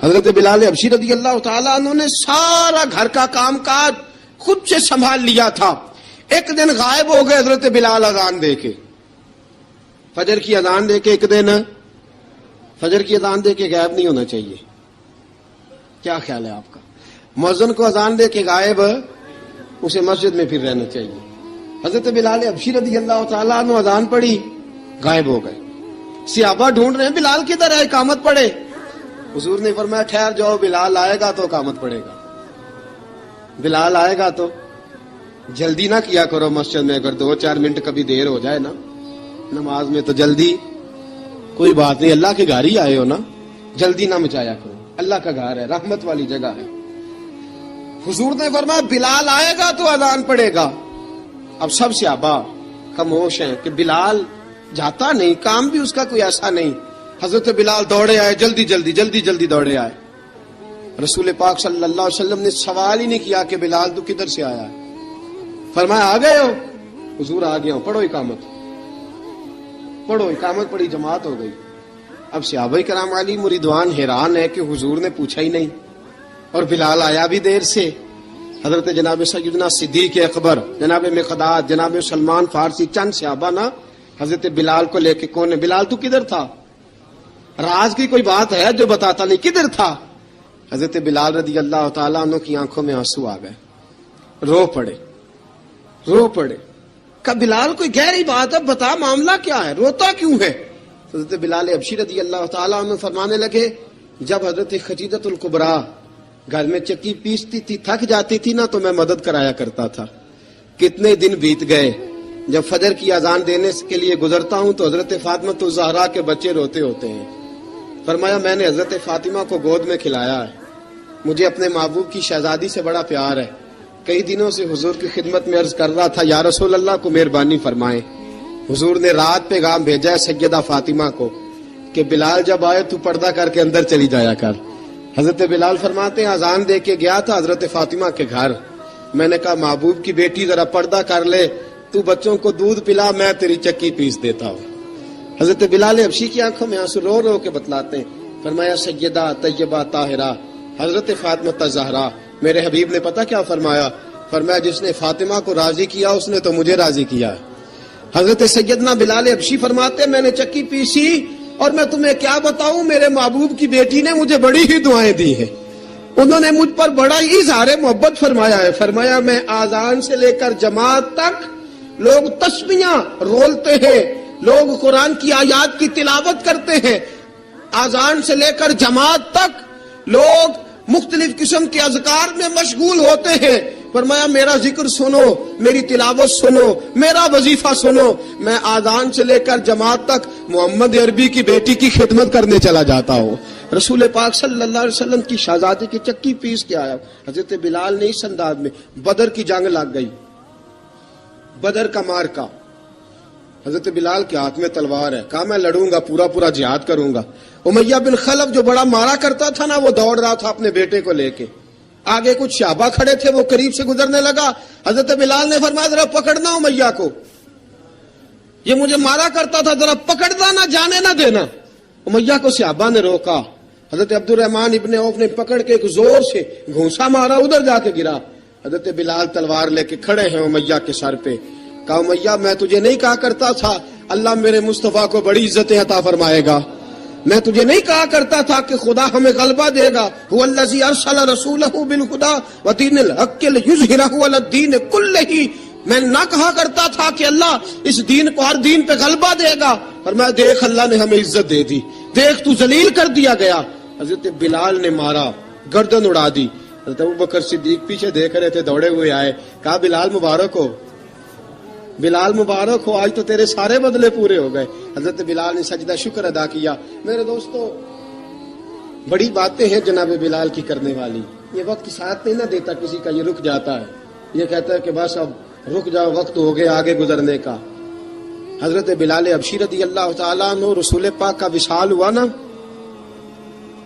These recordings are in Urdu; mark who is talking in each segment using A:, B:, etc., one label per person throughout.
A: حضرت بلال حبشی رضی اللہ تعالیٰ عنہ نے سارا گھر کا کام کاج خود سے سنبھال لیا تھا. ایک دن غائب ہو گئے حضرت بلال اذان دے کے, فجر کی اذان دے کے. ایک دن فجر کی اذان دے کے غائب نہیں ہونا چاہیے. کیا خیال ہے آپ کا؟ مؤذن کو اذان دے کے غائب, اسے مسجد میں پھر رہنا چاہیے. حضرت بلال حبشی رضی اللہ تعالیٰ عنہ اذان پڑھی, غائب ہو گئے. صحابہ ڈھونڈ رہے ہیں بلال کدھر ہے, اقامت پڑھے. حضور نے فرمایا ٹھہر جاؤ, بلال آئے گا تو اقامت پڑھے گا. بلال آئے گا تو جلدی نہ کیا کرو مسجد میں. اگر 2-4 منٹ کبھی دیر ہو جائے نا نماز میں تو جلدی کوئی بات نہیں, اللہ کے گھر ہی آئے ہو نا, جلدی نہ مچایا کرو. اللہ کا گھر ہے, رحمت والی جگہ ہے. حضور نے فرمایا بلال آئے گا تو اذان پڑھے گا. اب سب صحابہ خاموش ہیں کہ بلال جاتا نہیں, کام بھی اس کا کوئی ایسا نہیں. حضرت بلال دوڑے آئے, جلدی جلدی جلدی جلدی دوڑے آئے. رسول پاک صلی اللہ علیہ وسلم نے سوال ہی نہیں کیا کہ بلال تو کدھر سے آیا ہے. فرمایا آ گئے ہو؟ حضور آ گیا ہوں. پڑھو اقامت, پڑھو اقامت. پڑھی, جماعت ہو گئی. اب صحابہ کرام علیہم رضوان حیران ہے کہ حضور نے پوچھا ہی نہیں اور بلال آیا بھی دیر سے. حضرت جناب سیدنا صدیق اکبر, جناب مقداد, جناب سلمان فارسی, چند صحابہ نا حضرت بلال کو لے کے, کون ہے بلال تو کدھر تھا؟ راز کی کوئی بات ہے جو بتاتا نہیں, کدھر تھا؟ حضرت بلال رضی اللہ تعالیٰ عنہ کی آنکھوں میں آنسو آ گئے, رو پڑے, رو پڑے. کہ بلال کوئی گہری بات ہے, بتا معاملہ کیا ہے, روتا کیوں ہے؟ حضرت بلال حبشی رضی اللہ تعالیٰ عنہ فرمانے لگے جب حضرت خدیجہ الکبریٰ گھر میں چکی پیستی تھی, تھک جاتی تھی نا, تو میں مدد کرایا کرتا تھا. کتنے دن بیت گئے, جب فجر کی اذان دینے کے لیے گزرتا ہوں تو حضرت فاطمہ الزہرا کے بچے روتے ہوتے ہیں. فرمایا میں نے حضرت فاطمہ کو گود میں کھلایا ہے, مجھے اپنے محبوب کی شہزادی سے بڑا پیار ہے. کئی دنوں سے حضور کی خدمت میں عرض کر رہا تھا یا رسول اللہ کو مہربانی فرمائیں. حضور نے رات پیغام بھیجا ہے سیدہ فاطمہ کو کہ بلال جب آئے تو پردہ کر کے اندر چلی جایا کر. حضرت بلال فرماتے ہیں اذان دے کے گیا تھا حضرت فاطمہ کے گھر, میں نے کہا محبوب کی بیٹی ذرا پردہ کر لے, تو بچوں کو دودھ پلا, میں تیری چکی پیس دیتا ہوں. حضرت بلال حبشی کی آنکھوں میں آنسو رو رو کے بتلاتے ہیں. فرمایا سیدہ طیبہ طاہرہ حضرت فاطمہ الزہرا, میرے حبیب نے پتہ کیا فرمایا؟ فرمایا جس نے فاطمہ کو راضی کیا اس نے تو مجھے راضی کیا. حضرت سیدنا بلال حبشی فرماتے میں نے چکی پیسی اور میں تمہیں کیا بتاؤں, میرے محبوب کی بیٹی نے مجھے بڑی ہی دعائیں دی ہیں, انہوں نے مجھ پر بڑا ہی اظہار محبت فرمایا ہے. فرمایا میں آذان سے لے کر جماعت تک لوگ تسبیحاں رولتے ہیں, لوگ قرآن کی آیات کی تلاوت کرتے ہیں, آذان سے لے کر جماعت تک لوگ مختلف قسم کے اذکار میں مشغول ہوتے ہیں. فرمایا میرا ذکر سنو, میری تلاوت سنو, میرا وظیفہ سنو. میں آذان سے لے کر جماعت تک محمد عربی کی بیٹی کی خدمت کرنے چلا جاتا ہوں. رسول پاک صلی اللہ علیہ وسلم کی شہزادی کی چکی پیس کے آیا. حضرت بلال نے اس انداز میں, بدر کی جنگ لگ گئی, بدر کا مارکا, حضرت بلال کے ہاتھ میں تلوار ہے, کہا میں لڑوں گا, پورا پورا جہاد کروں گا. امیہ بن خلف جو بڑا مارا کرتا تھا نا, وہ دوڑ رہا تھا اپنے بیٹے کو لے کے. آگے کچھ صحابہ کھڑے تھے, وہ قریب سے گزرنے لگا. حضرت بلال نے فرمایا ذرا پکڑنا امیہ کو, یہ مجھے مارا کرتا تھا, ذرا پکڑنا, نہ جانے نہ دینا. امیہ کو صحابہ نے روکا. حضرت عبد الرحمن ابن عوف نے پکڑ کے ایک زور سے گھونسا مارا, ادھر جا کے گرا. حضرت بلال تلوار لے کے کھڑے ہیں امیہ کے سر پہ. کہا امیہ میں تجھے نہیں کہا کرتا تھا اللہ میرے مصطفیٰ کو بڑی عزتیں عطا فرمائے گا؟ میں تجھے نہیں کہا کرتا تھا کہ خدا ہمیں غلبہ دے گا؟ هو الذی ارسل رسولہ بالہدی ودین الحق لیظہرہ علی الدین کلہ. میں نہ کہا کرتا تھا کہ اللہ اس دین کو ہر دین پہ غلبہ دے گا. فرمایا دیکھ اللہ نے ہمیں عزت دے دی, دیکھ تو ذلیل کر دیا گیا. حضرت بلال نے مارا, گردن اڑا دی. حضرت ابوبکر صدیق پیچھے دیکھ رہے تھے, دوڑے ہوئے آئے, کہا بلال مبارک ہو, بلال مبارک ہو, آج تو تیرے سارے بدلے پورے ہو گئے. حضرت بلال نے سجدہ شکر ادا کیا. میرے دوستو بڑی باتیں ہیں جناب بلال کی کرنے والی. یہ وقت ساتھ نہیں نہ دیتا کسی کا, یہ رک جاتا ہے, یہ کہتا ہے کہ بس اب رک جاؤ, وقت ہو گیا آگے گزرنے کا. حضرت بلال حبشی رضی اللہ تعالیٰ عنہ رسول پاک کا وصال ہوا نا,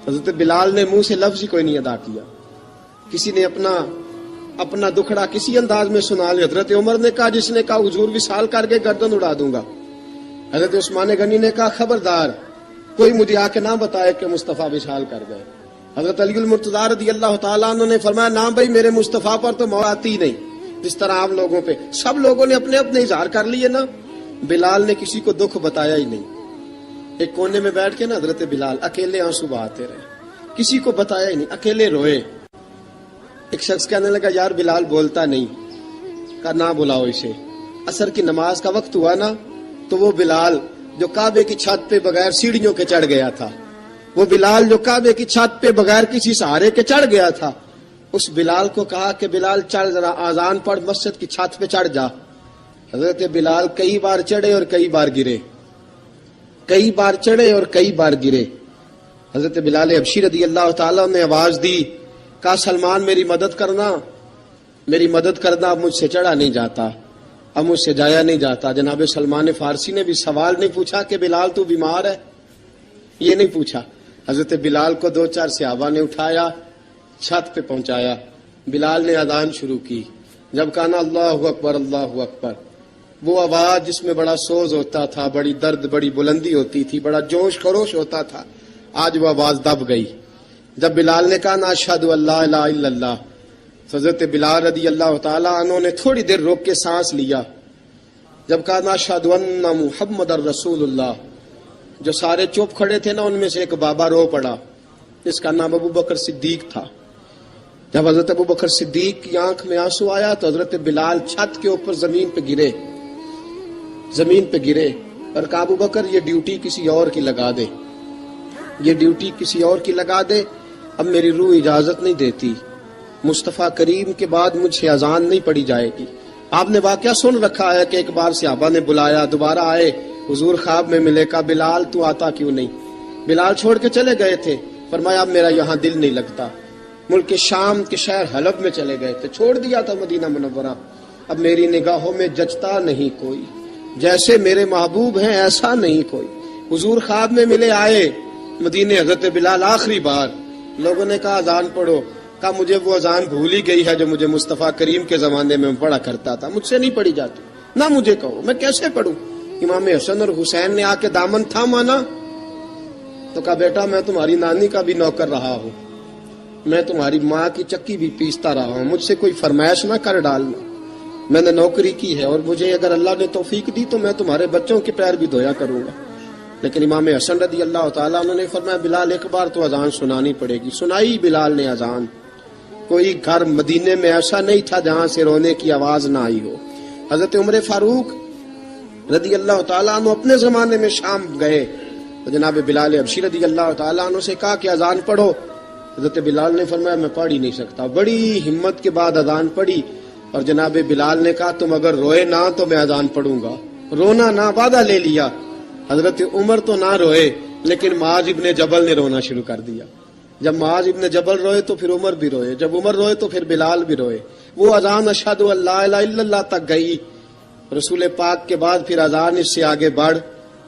A: حضرت بلال نے منہ سے لفظ ہی کوئی نہیں ادا کیا. کسی نے اپنا دکھڑا کسی انداز میں سنا لیا. حضرت عمر نے کہا, جس نے کہا حضور وصال کر کے گردن اڑا دوں گا. حضرت عثمان غنی نے کہا خبردار کوئی مجھے آ کے نہ بتائے کہ مصطفیٰ وصال کر گئے. حضرت علی المرتضیٰ رضی اللہ تعالیٰ عنہ نے فرمایا نہ بھائی میرے مصطفیٰ پر تو موت آتی نہیں جس طرح عام لوگوں پہ. سب لوگوں نے اپنے اپنے اظہار کر لیے نا. بلال نے کسی کو دکھ بتایا ہی نہیں. ایک کونے میں بیٹھ کے نا حضرت بلال اکیلے آنسو بہاتے رہے, کسی کو بتایا ہی نہیں, اکیلے روئے. ایک شخص کہنے لگا یار بلال بولتا نہیں, کہا نہ بلاؤ اسے. عصر کی نماز کا وقت ہوا نا تو وہ بلال جو کعبے کی چھت پہ بغیر سیڑھیوں کے چڑھ گیا تھا, وہ بلال جو کعبے کی چھت پہ بغیر کسی سہارے کے چڑھ گیا تھا, اس بلال کو کہا کہ بلال چڑھ ذرا آذان پڑھ مسجد کی چھت پہ چڑھ جا. حضرت بلال کئی بار چڑھے اور کئی بار گرے, کئی بار چڑھے اور کئی بار گرے. حضرت بلال حبشی رضی اللہ تعالیٰ نے آواز دی, کہا سلمان میری مدد کرنا, میری مدد کرنا, اب مجھ سے چڑھا نہیں جاتا, اب مجھ سے جایا نہیں جاتا. جناب سلمان فارسی نے بھی سوال نہیں پوچھا کہ بلال تو بیمار ہے, یہ نہیں پوچھا. حضرت بلال کو 2-4 صحابہ نے اٹھایا, چھت پہ پہنچایا. بلال نے اذان شروع کی. جب کہا نا اللہ اکبر اللہ اکبر, وہ آواز جس میں بڑا سوز ہوتا تھا, بڑی درد, بڑی بلندی ہوتی تھی, بڑا جوش خروش ہوتا تھا, آج وہ آواز دب گئی. جب بلال نے کہا نا اشہد ان لا الہ الا اللہ, حضرت بلال رضی اللہ تعالیٰ عنہ نے تھوڑی دیر روک کے سانس لیا. جب کہا نا اشہد ان محمد الرسول اللہ, جو سارے چپ کھڑے تھے نا ان میں سے ایک بابا رو پڑا, جس کا نام ابو بکر صدیق تھا. جب حضرت ابو بکر صدیق کی آنکھ میں آنسو آیا تو حضرت بلال چھت کے اوپر زمین پہ گرے, زمین پہ گرے اور کہا ابو بکر یہ ڈیوٹی کسی اور کی لگا دے, یہ ڈیوٹی کسی اور کی لگا دے, اب میری روح اجازت نہیں دیتی, مصطفیٰ کریم کے بعد مجھ سے اذان نہیں پڑی جائے گی. آپ نے واقعہ سن رکھا ہے کہ ایک بار صحابہ نے بلایا, دوبارہ آئے, حضور خواب میں ملے, کہا بلال تو آتا کیوں نہیں؟ بلال چھوڑ کے چلے گئے تھے. فرمایا اب میرا یہاں دل نہیں لگتا. ملک شام کے شہر حلب میں چلے گئے تھے, چھوڑ دیا تھا مدینہ منورہ, اب میری نگاہوں میں جچتا نہیں کوئی, جیسے میرے محبوب ہیں ایسا نہیں کوئی. حضور خواب میں ملے, آئے مدینے. حضرت بلال آخری بار, لوگوں نے کہا اذان پڑھو, کہا مجھے وہ اذان بھول ہی گئی ہے جو مجھے مصطفیٰ کریم کے زمانے میں پڑھا کرتا تھا, مجھ سے نہیں پڑھی جاتی, نہ مجھے کہو, میں کیسے پڑھوں. امام حسن اور حسین نے آ کے دامن تھاما نا تو کہا بیٹا میں تمہاری نانی کا بھی نوکر رہا ہوں, میں تمہاری ماں کی چکی بھی پیستا رہا ہوں, مجھ سے کوئی فرمائش نہ کر ڈالنا, میں نے نوکری کی ہے اور مجھے اگر اللہ نے توفیق دی تو میں تمہارے بچوں کے پیر بھی دھویا کروں گا. لیکن امام حسن رضی اللہ تعالیٰ عنہ نے فرمایا بلال ایک بار تو اذان سنانی پڑے گی. سنائی بلال نے اذان. کوئی گھر مدینے میں ایسا نہیں تھا جہاں سے رونے کی آواز نہ آئی ہو. حضرت عمر فاروق رضی اللہ تعالیٰ عنہ اپنے زمانے میں شام گئے تو جناب بلال حبشی رضی اللہ تعالیٰ عنہ سے کہا کہ اذان پڑھو. حضرت بلال نے فرمایا میں پڑھ ہی نہیں سکتا. بڑی ہمت کے بعد اذان پڑھی اور جناب بلال نے کہا تم اگر روئے نہ تو میں اذان پڑھوں گا. رونا نہ, وعدہ لے لیا. حضرت عمر تو نہ روئے لیکن معاذ ابن جبل نے رونا شروع کر دیا. جب معاذ ابن جبل روئے تو پھر عمر بھی روئے, جب عمر روئے تو پھر بلال بھی روئے. وہ اذان اشہد ان لا الہ الا اللہ تک گئی. رسول پاک کے بعد پھر اذان اس سے آگے بڑھ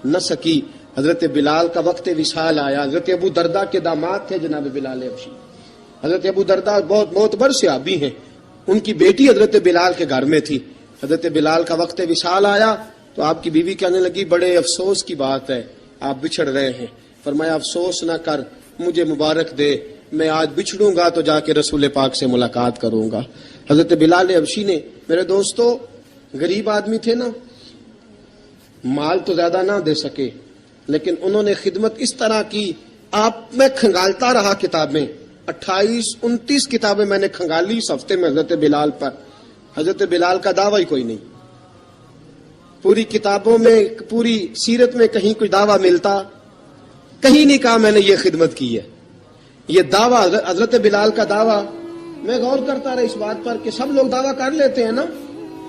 A: نہ سکی. حضرت بلال کا وقت وصال آیا. حضرت ابو دردہ کے داماد تھے جناب بلال حبشی. حضرت ابو دردہ بہت معتبر صحابی ہیں, ان کی بیٹی حضرت بلال کے گھر میں تھی. حضرت بلال کا وقت وصال آیا تو آپ کی بیوی کہنے لگی بڑے افسوس کی بات ہے, آپ بچھڑ رہے ہیں. فرمایا افسوس نہ کر, مجھے مبارک دے, میں آج بچھڑوں گا تو جا کے رسول پاک سے ملاقات کروں گا. حضرت بلال حبشی نے, میرے دوستو, غریب آدمی تھے نا, مال تو زیادہ نہ دے سکے لیکن انہوں نے خدمت اس طرح کی. آپ میں کھنگالتا رہا کتابیں, 28-29 کتابیں میں نے کھنگالی اس ہفتے میں حضرت بلال پر. حضرت بلال کا دعویٰ ہی کوئی نہیں. پوری کتابوں میں, پوری سیرت میں کہیں کوئی دعویٰ ملتا, کہیں نہیں کہا میں نے یہ خدمت کی ہے. یہ دعویٰ حضرت بلال کا دعویٰ, میں غور کرتا رہا اس بات پر کہ سب لوگ دعویٰ کر لیتے ہیں نا,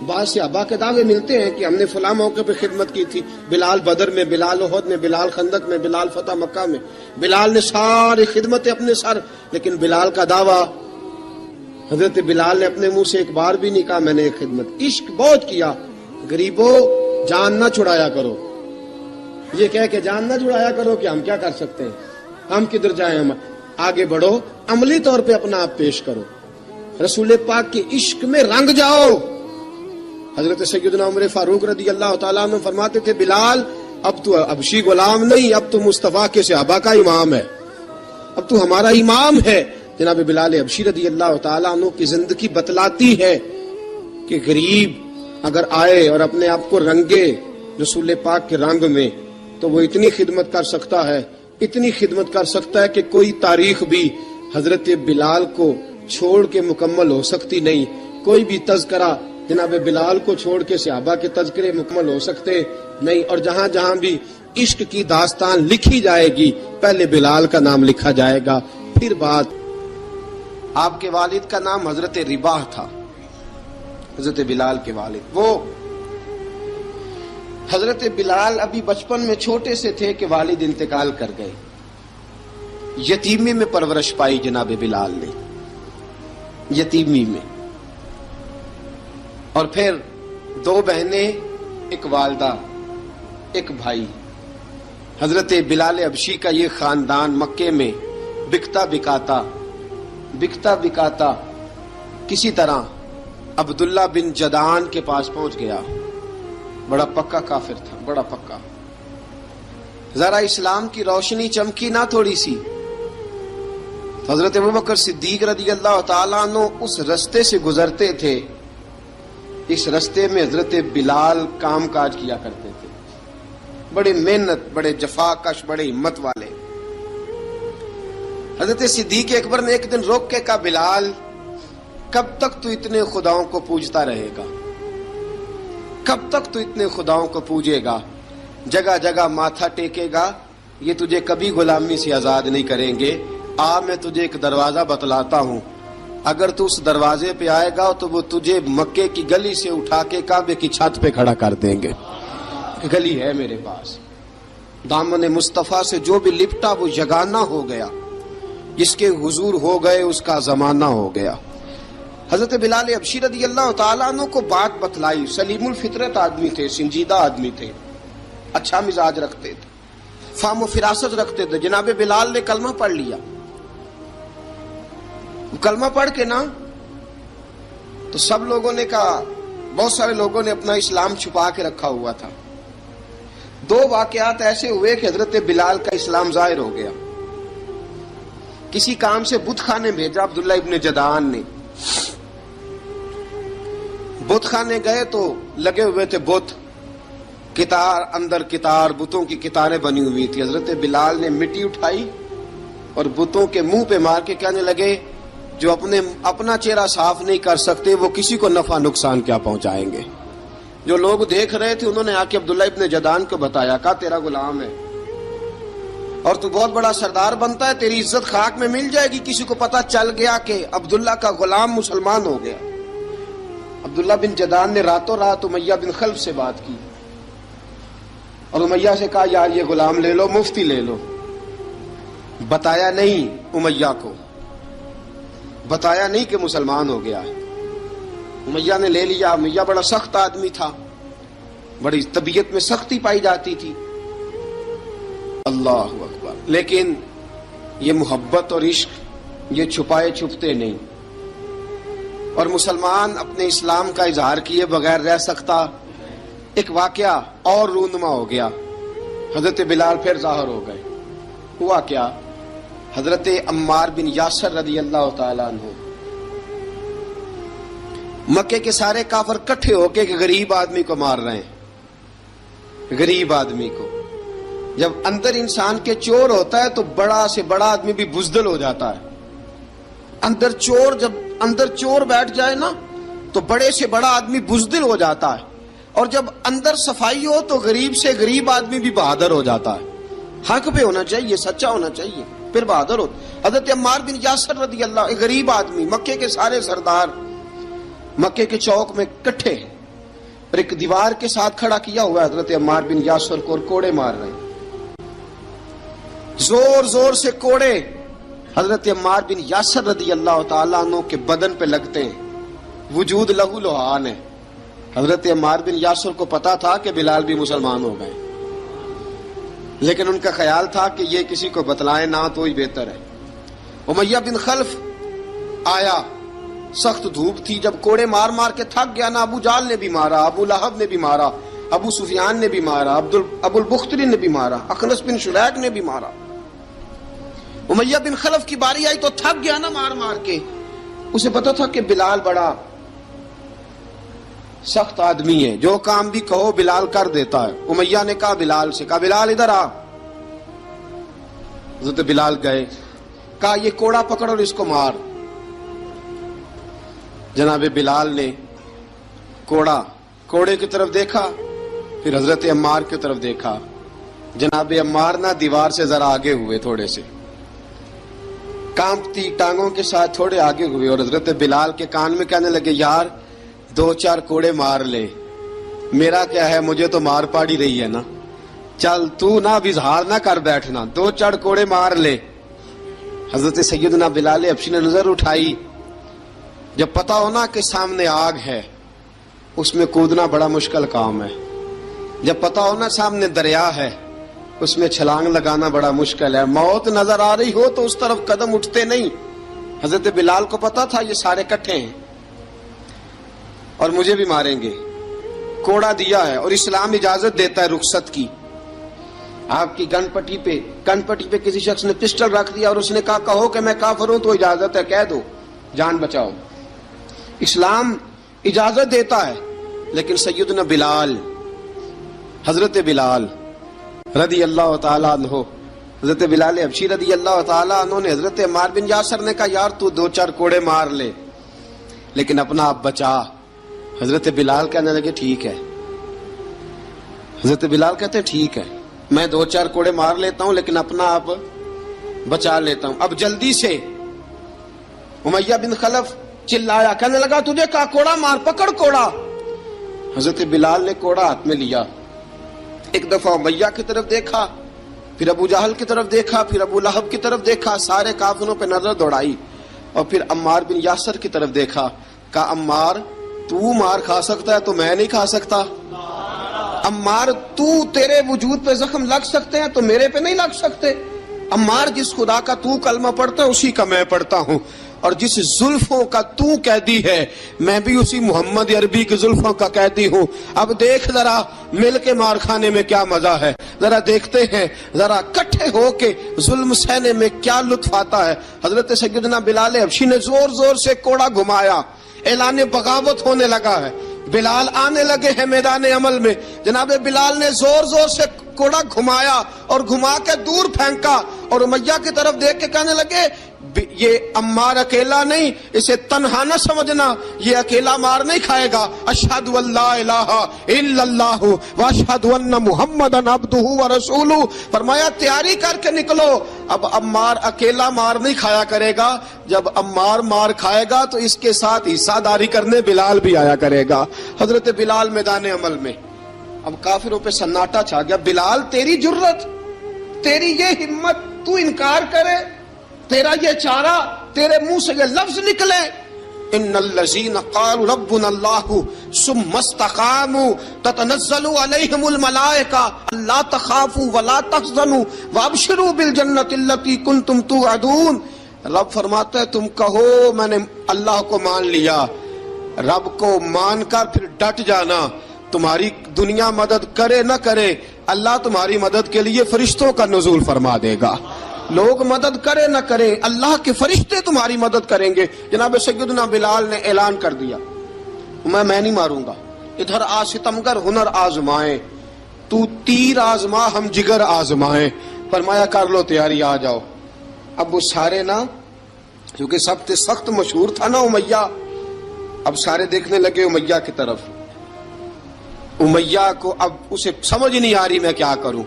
A: بعض صحابہ کے دعوے ملتے ہیں کہ ہم نے فلاں موقع پہ خدمت کی تھی, بلال بدر میں, بلال احد میں, بلال خندق میں, بلال فتح مکہ میں, بلال نے ساری خدمتیں اپنے سر. لیکن بلال کا دعویٰ, حضرت بلال نے اپنے منہ سے ایک بار بھی نہیں کہا میں نے ایک خدمت. عشق بہت کیا. غریبوں جان نہ چھڑایا کرو, یہ کہہ کے جان نہ چھڑایا کرو کہ ہم کیا کر سکتے ہیں, ہم کدھر جائیں, ہم آگے بڑھو, عملی طور پہ اپنا آپ پیش کرو, رسول پاک کے عشق میں رنگ جاؤ. حضرت سیدنا عمر فاروق رضی اللہ تعالیٰ عنہ فرماتے تھے بلال اب تو حبشی غلام نہیں, اب تو مصطفیٰ کے صحابہ کا امام ہے. اب تو ہمارا امام ہے. جناب بلال حبشی رضی اللہ تعالیٰ عنہ کی زندگی بتلاتی ہے کہ غریب اگر آئے اور اپنے آپ کو رنگے رسول پاک کے رنگ میں تو وہ اتنی خدمت کر سکتا ہے، اتنی خدمت کر سکتا ہے کہ کوئی تاریخ بھی حضرت بلال کو چھوڑ کے مکمل ہو سکتی نہیں. کوئی بھی تذکرہ جناب بلال کو چھوڑ کے صحابہ کے تذکرے مکمل ہو سکتے نہیں. اور جہاں جہاں بھی عشق کی داستان لکھی جائے گی پہلے بلال کا نام لکھا جائے گا، پھر بات. آپ کے والد کا نام حضرت رباح تھا، حضرت بلال کے والد. وہ حضرت بلال ابھی بچپن میں چھوٹے سے تھے کہ والد انتقال کر گئے. یتیمی میں پرورش پائی جناب بلال نے، یتیمی میں. اور پھر 2 بہنیں، ایک والدہ، ایک بھائی. حضرت بلال حبشی کا یہ خاندان مکے میں بکتا بکاتا کسی طرح عبداللہ بن جدعان کے پاس پہنچ گیا. بڑا پکا کافر تھا، بڑا پکا. ذرا اسلام کی روشنی چمکی نہ تھوڑی سی. حضرت ابوبکر صدیق رضی اللہ تعالیٰ عنہ اس رستے سے گزرتے تھے. اس رستے میں حضرت بلال کام کاج کیا کرتے تھے، بڑے محنت، بڑے جفاکش، بڑے ہمت والے. حضرت صدیق اکبر نے ایک دن روک کے کہا، بلال کب تک تو اتنے خداؤں کو پوجتا رہے گا؟ کب تک تو اتنے خداؤں کو پوجے گا، جگہ جگہ ماتھا ٹیکے گا؟ یہ تجھے کبھی غلامی سے آزاد نہیں کریں گے. میں تجھے ایک دروازہ بتلاتا ہوں، اگر تو اس دروازے پہ آئے گا تو وہ تجھے مکے کی گلی سے اٹھا کے کعبے کی چھت پہ کھڑا کر دیں گے. گلی ہے میرے پاس، دامن مصطفیٰ سے جو بھی لپٹا وہ یگانہ ہو گیا، جس کے حضور ہو گئے اس کا زمانہ ہو گیا. حضرت بلال حبشی رضی اللہ تعالیٰ عنہ کو بات بتلائی. سلیم الفطرت آدمی تھے، سنجیدہ آدمی تھے، اچھا مزاج رکھتے تھے، فہم و فراست رکھتے تھے. جناب بلال نے کلمہ پڑھ لیا. کلمہ پڑھ کے نا تو سب لوگوں نے کہا، بہت سارے لوگوں نے اپنا اسلام چھپا کے رکھا ہوا تھا. 2 واقعات ایسے ہوئے کہ حضرت بلال کا اسلام ظاہر ہو گیا. کسی کام سے بت خانے بھیجا عبداللہ ابن جدعان نے. بت خانے گئے تو لگے ہوئے تھے بت، کتار اندر کتار، بتوں کی کتاریں بنی ہوئی تھی. حضرت بلال نے مٹی اٹھائی اور بتوں کے منہ پہ مار کے کہنے لگے، جو اپنا چہرہ صاف نہیں کر سکتے وہ کسی کو نفع نقصان کیا پہنچائیں گے. جو لوگ دیکھ رہے تھے انہوں نے آ کے عبداللہ ابن جدعان کو بتایا، کہا تیرا غلام ہے اور تو بہت بڑا سردار بنتا ہے، تیری عزت خاک میں مل جائے گی. کسی کو پتا چل گیا کہ عبداللہ کا غلام مسلمان ہو گیا. عبداللہ بن جدعان نے راتوں رات امیہ بن خلف سے بات کی اور امیہ سے کہا، یار یہ غلام لے لو، مفتی لے لو. بتایا نہیں امیہ کو، بتایا نہیں کہ مسلمان ہو گیا ہے. امیہ نے لے لیا. امیہ بڑا سخت آدمی تھا، بڑی طبیعت میں سختی پائی جاتی تھی. اللہ اکبر. لیکن یہ محبت اور عشق یہ چھپائے چھپتے نہیں، اور مسلمان اپنے اسلام کا اظہار کیے بغیر رہ سکتا. ایک واقعہ اور رونما ہو گیا. حضرت بلال پھر ظاہر ہو گئے. ہوا کیا؟ حضرت عمار بن یاسر رضی اللہ تعالیٰ عنہ، مکے کے سارے کافر کٹھے ہو کے غریب آدمی کو مار رہے ہیں. غریب آدمی کو جب اندر انسان کے چور ہوتا ہے تو بڑا سے بڑا آدمی بھی بزدل ہو جاتا ہے. جب اندر چور بیٹھ جائے نا تو بڑے سے بڑا آدمی بزدل ہو جاتا ہے، اور جب اندر صفائی ہو تو غریب سے غریب آدمی بھی بہادر ہو جاتا ہے. حق پہ ہونا چاہیے، سچا ہونا چاہیے، پھر بہادر ہو. حضرت عمار بن یاسر رضی اللہ، ایک غریب آدمی، مکے کے سارے سردار مکے کے چوک میں کٹھے ہیں اور ایک دیوار کے ساتھ کھڑا کیا ہوا ہے حضرت عمار بن یاسر کو، اور کوڑے مار رہے ہیں، زور زور سے کوڑے حضرت عمار بن یاسر رضی اللہ تعالیٰ عنہ کے بدن پہ لگتے ہیں. وجود لہو لہان ہے. حضرت عمار بن یاسر کو پتا تھا کہ بلال بھی مسلمان ہو گئے، لیکن ان کا خیال تھا کہ یہ کسی کو بتلائیں نہ تو ہی بہتر ہے. امیہ بن خلف آیا، سخت دھوپ تھی، جب کوڑے مار مار کے تھک گیا نا، ابو جال نے بھی مارا، ابو لہب نے بھی مارا، ابو سفیان نے بھی مارا، ابو البختری نے بھی مارا، اخنس بن شریک نے بھی مارا. امیہ بن خلف کی باری آئی تو تھک گیا نا مار مار کے، اسے پتا تھا کہ بلال بڑا سخت آدمی ہے، جو کام بھی کہو بلال کر دیتا ہے۔ امیہ نے کہا بلال سے، کہا بلال ادھر آ۔ حضرت بلال گئے، کہا یہ کوڑا پکڑ اور اس کو مار۔ جناب بلال نے کوڑے کی طرف دیکھا، پھر حضرت عمار کی طرف دیکھا۔ جناب عمار نہ دیوار سے ذرا آگے ہوئے، تھوڑے سے کانپتی ٹانگوں کے ساتھ تھوڑے آگے ہوئے، اور حضرت بلال کے کان میں کہنے لگے یار 2-4 کوڑے مار لے، میرا کیا ہے، مجھے تو مار پاڑی رہی ہے نا، چل تو نہ اب اظہار نہ کر بیٹھنا، 2-4 کوڑے مار لے۔ حضرت سیدنا بلال حبشی نے نظر اٹھائی، جب پتا ہونا کہ سامنے آگ ہے اس میں کودنا بڑا مشکل کام ہے، جب پتا ہونا سامنے دریا ہے اس میں چھلانگ لگانا بڑا مشکل ہے، موت نظر آ رہی ہو تو اس طرف قدم اٹھتے نہیں۔ حضرت بلال کو پتا تھا یہ سارے کٹھے ہیں اور مجھے بھی ماریں گے، کوڑا دیا ہے اور اسلام اجازت دیتا ہے رخصت کی۔ آپ کی گن پٹی پہ کسی شخص نے پسٹل رکھ دیا اور اس نے کہا کہو کہ میں کافر ہوں تو اجازت ہے، کہہ دو، جان بچاؤ، اسلام اجازت دیتا ہے۔ لیکن سیدنا بلال، حضرت بلال رضی اللہ تعالیٰ عنہ، حضرت بلال حبشی رضی اللہ تعالیٰ عنہ نے حضرت عمار بن یاسر نے کہا یار تو 2-4 کوڑے مار لے لیکن اپنا آپ بچا۔ حضرت بلال کہنے لگے ٹھیک ہے، حضرت بلال کہتے ٹھیک ہے میں 2-4 کوڑے مار لیتا ہوں لیکن اپنا آپ بچا لیتا ہوں۔ اب جلدی سے امیہ بن خلف چلایا، کہنے لگا تجھے کہا کوڑا مار، پکڑ کوڑا۔ حضرت بلال نے کوڑا ہاتھ میں لیا، ایک دفعہ امیہ کی طرف دیکھا، پھر ابو جہل کی طرف دیکھا، پھر ابو لہب کی طرف دیکھا، سارے کافروں پہ نظر دوڑائی، اور پھر عمار بن یاسر کی طرف دیکھا، کہا عمار تو مار کھا سکتا ہے تو میں نہیں کھا سکتا، عمار تو تیرے وجود پہ زخم لگ سکتے ہیں تو میرے پہ نہیں لگ سکتے، عمار جس خدا کا تو کلمہ پڑھتا ہے اسی کا میں پڑھتا ہوں، اور جس زلفوں کا تو قیدی ہے میں بھی اسی محمد عربی کی زلفوں کا قیدی ہوں۔ اب دیکھ ذرا مل کے مار کھانے میں کیا مزہ ہے، ذرا دیکھتے ہیں ذرا کٹھے ہو کے ظلم سہنے میں کیا لطف آتا ہے۔ حضرت سیدنا بلال حبشی نے زور زور سے کوڑا گھمایا، اعلان بغاوت ہونے لگا ہے، بلال آنے لگے ہیں میدان عمل میں۔ جناب بلال نے زور زور سے کوڑا گھمایا اور گھما کے دور پھینکا، اور امیہ کی طرف دیکھ کے کہنے لگے یہ عمار اکیلا نہیں، اسے تنہا نہ سمجھنا، یہ اکیلا مار نہیں کھائے گا۔ اشہد ان لا الہ الا اللہ واشہد ان محمدن عبدہ ورسولہ، فرمایا تیاری کر کے نکلو، اب عمار اکیلا مار نہیں کھایا کرے گا، جب عمار مار کھائے گا تو اس کے ساتھ حصہ داری کرنے بلال بھی آیا کرے گا۔ حضرت بلال میدان عمل میں، اب کافروں پہ سناٹا چھا گیا۔ بلال تیری جرت، تیری یہ ہمت، تو انکار کرے، تیرا یہ چارہ، تیرے منہ سے یہ لفظ نکلے، ان الذین قالوا ربنا اللہ ثم استقاموا تتنزل علیہم الملائکہ الا تخافوا ولا تحزنوا وابشروا بالجنۃ التی کنتم توعدون۔ رب فرماتا ہے تم کہو میں نے اللہ کو مان لیا، رب کو مان کر پھر ڈٹ جانا، تمہاری دنیا مدد کرے نہ کرے اللہ تمہاری مدد کے لیے فرشتوں کا نزول فرما دے گا، لوگ مدد کرے نہ کرے اللہ کے فرشتے تمہاری مدد کریں گے۔ جناب سیدنا بلال نے اعلان کر دیا میں نہیں ماروں گا، ادھر آ ستمگر ہنر آزمائیں، تو تیر آزما ہم جگر آزمائیں، فرمایا کر لو تیاری آ جاؤ۔ اب وہ سارے نا، کیونکہ سب سے سخت مشہور تھا نا امیہ، اب سارے دیکھنے لگے امیہ کی طرف۔ امیہ کو اب اسے سمجھ نہیں آ رہی میں کیا کروں،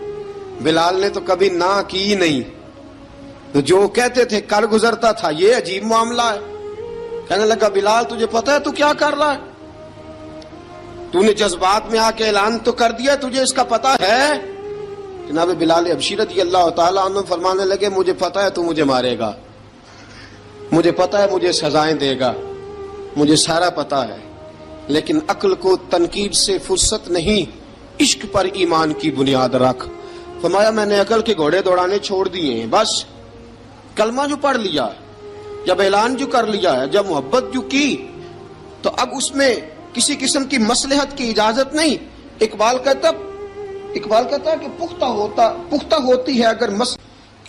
A: بلال نے تو کبھی نہ کی نہیں، تو جو کہتے تھے کر گزرتا تھا، یہ عجیب معاملہ ہے۔ کہنے لگا بلال تجھے پتا ہے تو کیا کر رہا ہے، تو نے جذبات میں آ کے اعلان تو کر دیا، تجھے اس کا پتا ہے؟ جناب بلال حبشی رضی اللہ تعالیٰ عنہ فرمانے لگے مجھے پتا ہے تو مجھے مارے گا، مجھے پتا ہے مجھے سزائیں دے گا، مجھے سارا پتا ہے، لیکن عقل کو تنقید سے فرصت نہیں، عشق پر ایمان کی بنیاد رکھ۔ فرمایا میں نے عقل کے گھوڑے دوڑانے چھوڑ دیے ہیں، بس کلمہ جو پڑھ لیا، جب اعلان جو کر لیا ہے، جب محبت جو کی، تو اب اس میں کسی قسم کی مصلحت کی اجازت نہیں۔ اقبال کہتا ہے کہ پختہ ہوتی ہے اگر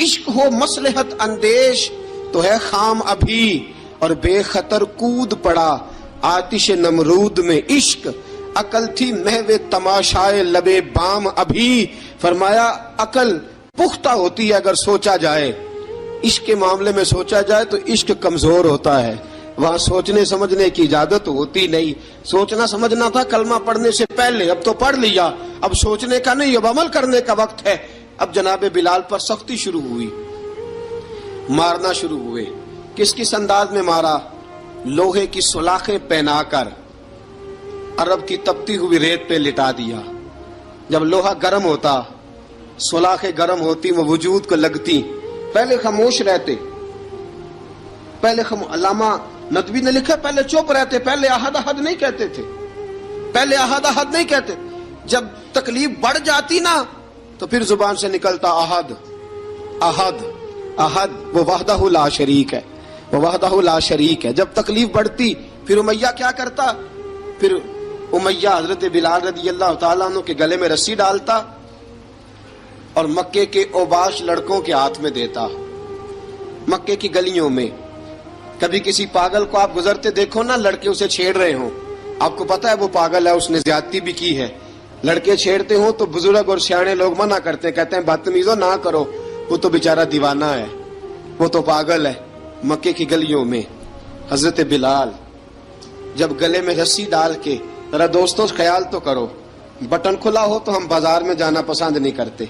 A: عشق ہو مصلحت اندیش تو ہے خام ابھی، اور بے خطر کود پڑا آتش نمرود میں عشق، عقل تھی محو تماشائے لبے بام ابھی۔ فرمایا عقل پختہ ہوتی ہے اگر سوچا جائے، عشق کے معاملے میں سوچا جائے تو عشق کمزور ہوتا ہے، وہاں سوچنے سمجھنے کی اجازت ہوتی نہیں۔ سوچنا سمجھنا تھا کلمہ پڑھنے سے پہلے، اب تو پڑھ لیا، اب سوچنے کا نہیں، اب عمل کرنے کا وقت ہے۔ اب جناب بلال پر سختی شروع ہوئی، مارنا شروع ہوئے۔ کس کس انداز میں مارا؟ لوہے کی سلاخیں پہنا کر عرب کی تپتی ہوئی ریت پہ لٹا دیا۔ جب لوہا گرم ہوتا، سلاخیں گرم ہوتی، وہ وجود کو لگتی، پہلے خاموش رہتے، پہلے علامہ ندوی نے لکھا پہلے چپ رہتے، پہلے احد احد نہیں کہتے تھے، پہلے احد احد نہیں کہتے، جب تکلیف بڑھ جاتی نا تو پھر زبان سے نکلتا احد احد احد، وہ وحدہ لا شریک ہے، وہ وحدہ لا شریک ہے۔ جب تکلیف بڑھتی پھر امیہ کیا کرتا؟ پھر امیہ حضرت بلال رضی اللہ تعالیٰ عنہ کے گلے میں رسی ڈالتا اور مکے کے اوباش لڑکوں کے ہاتھ میں دیتا۔ مکے کی گلیوں میں کبھی کسی پاگل کو آپ گزرتے دیکھو نا، لڑکے اسے چھیڑ رہے ہوں، آپ کو پتا ہے وہ پاگل ہے، اس نے زیادتی بھی کی ہے، لڑکے چھیڑتے ہوں تو بزرگ اور سیانے لوگ منع کرتے ہیں، کہتے ہیں بدتمیزوں نہ کرو، وہ تو بیچارہ دیوانہ ہے، وہ تو پاگل ہے۔ مکے کی گلیوں میں حضرت بلال جب گلے میں رسی ڈال کے، ذرا دوستوں خیال تو کرو، بٹن کھلا ہو تو ہم بازار میں جانا پسند نہیں کرتے،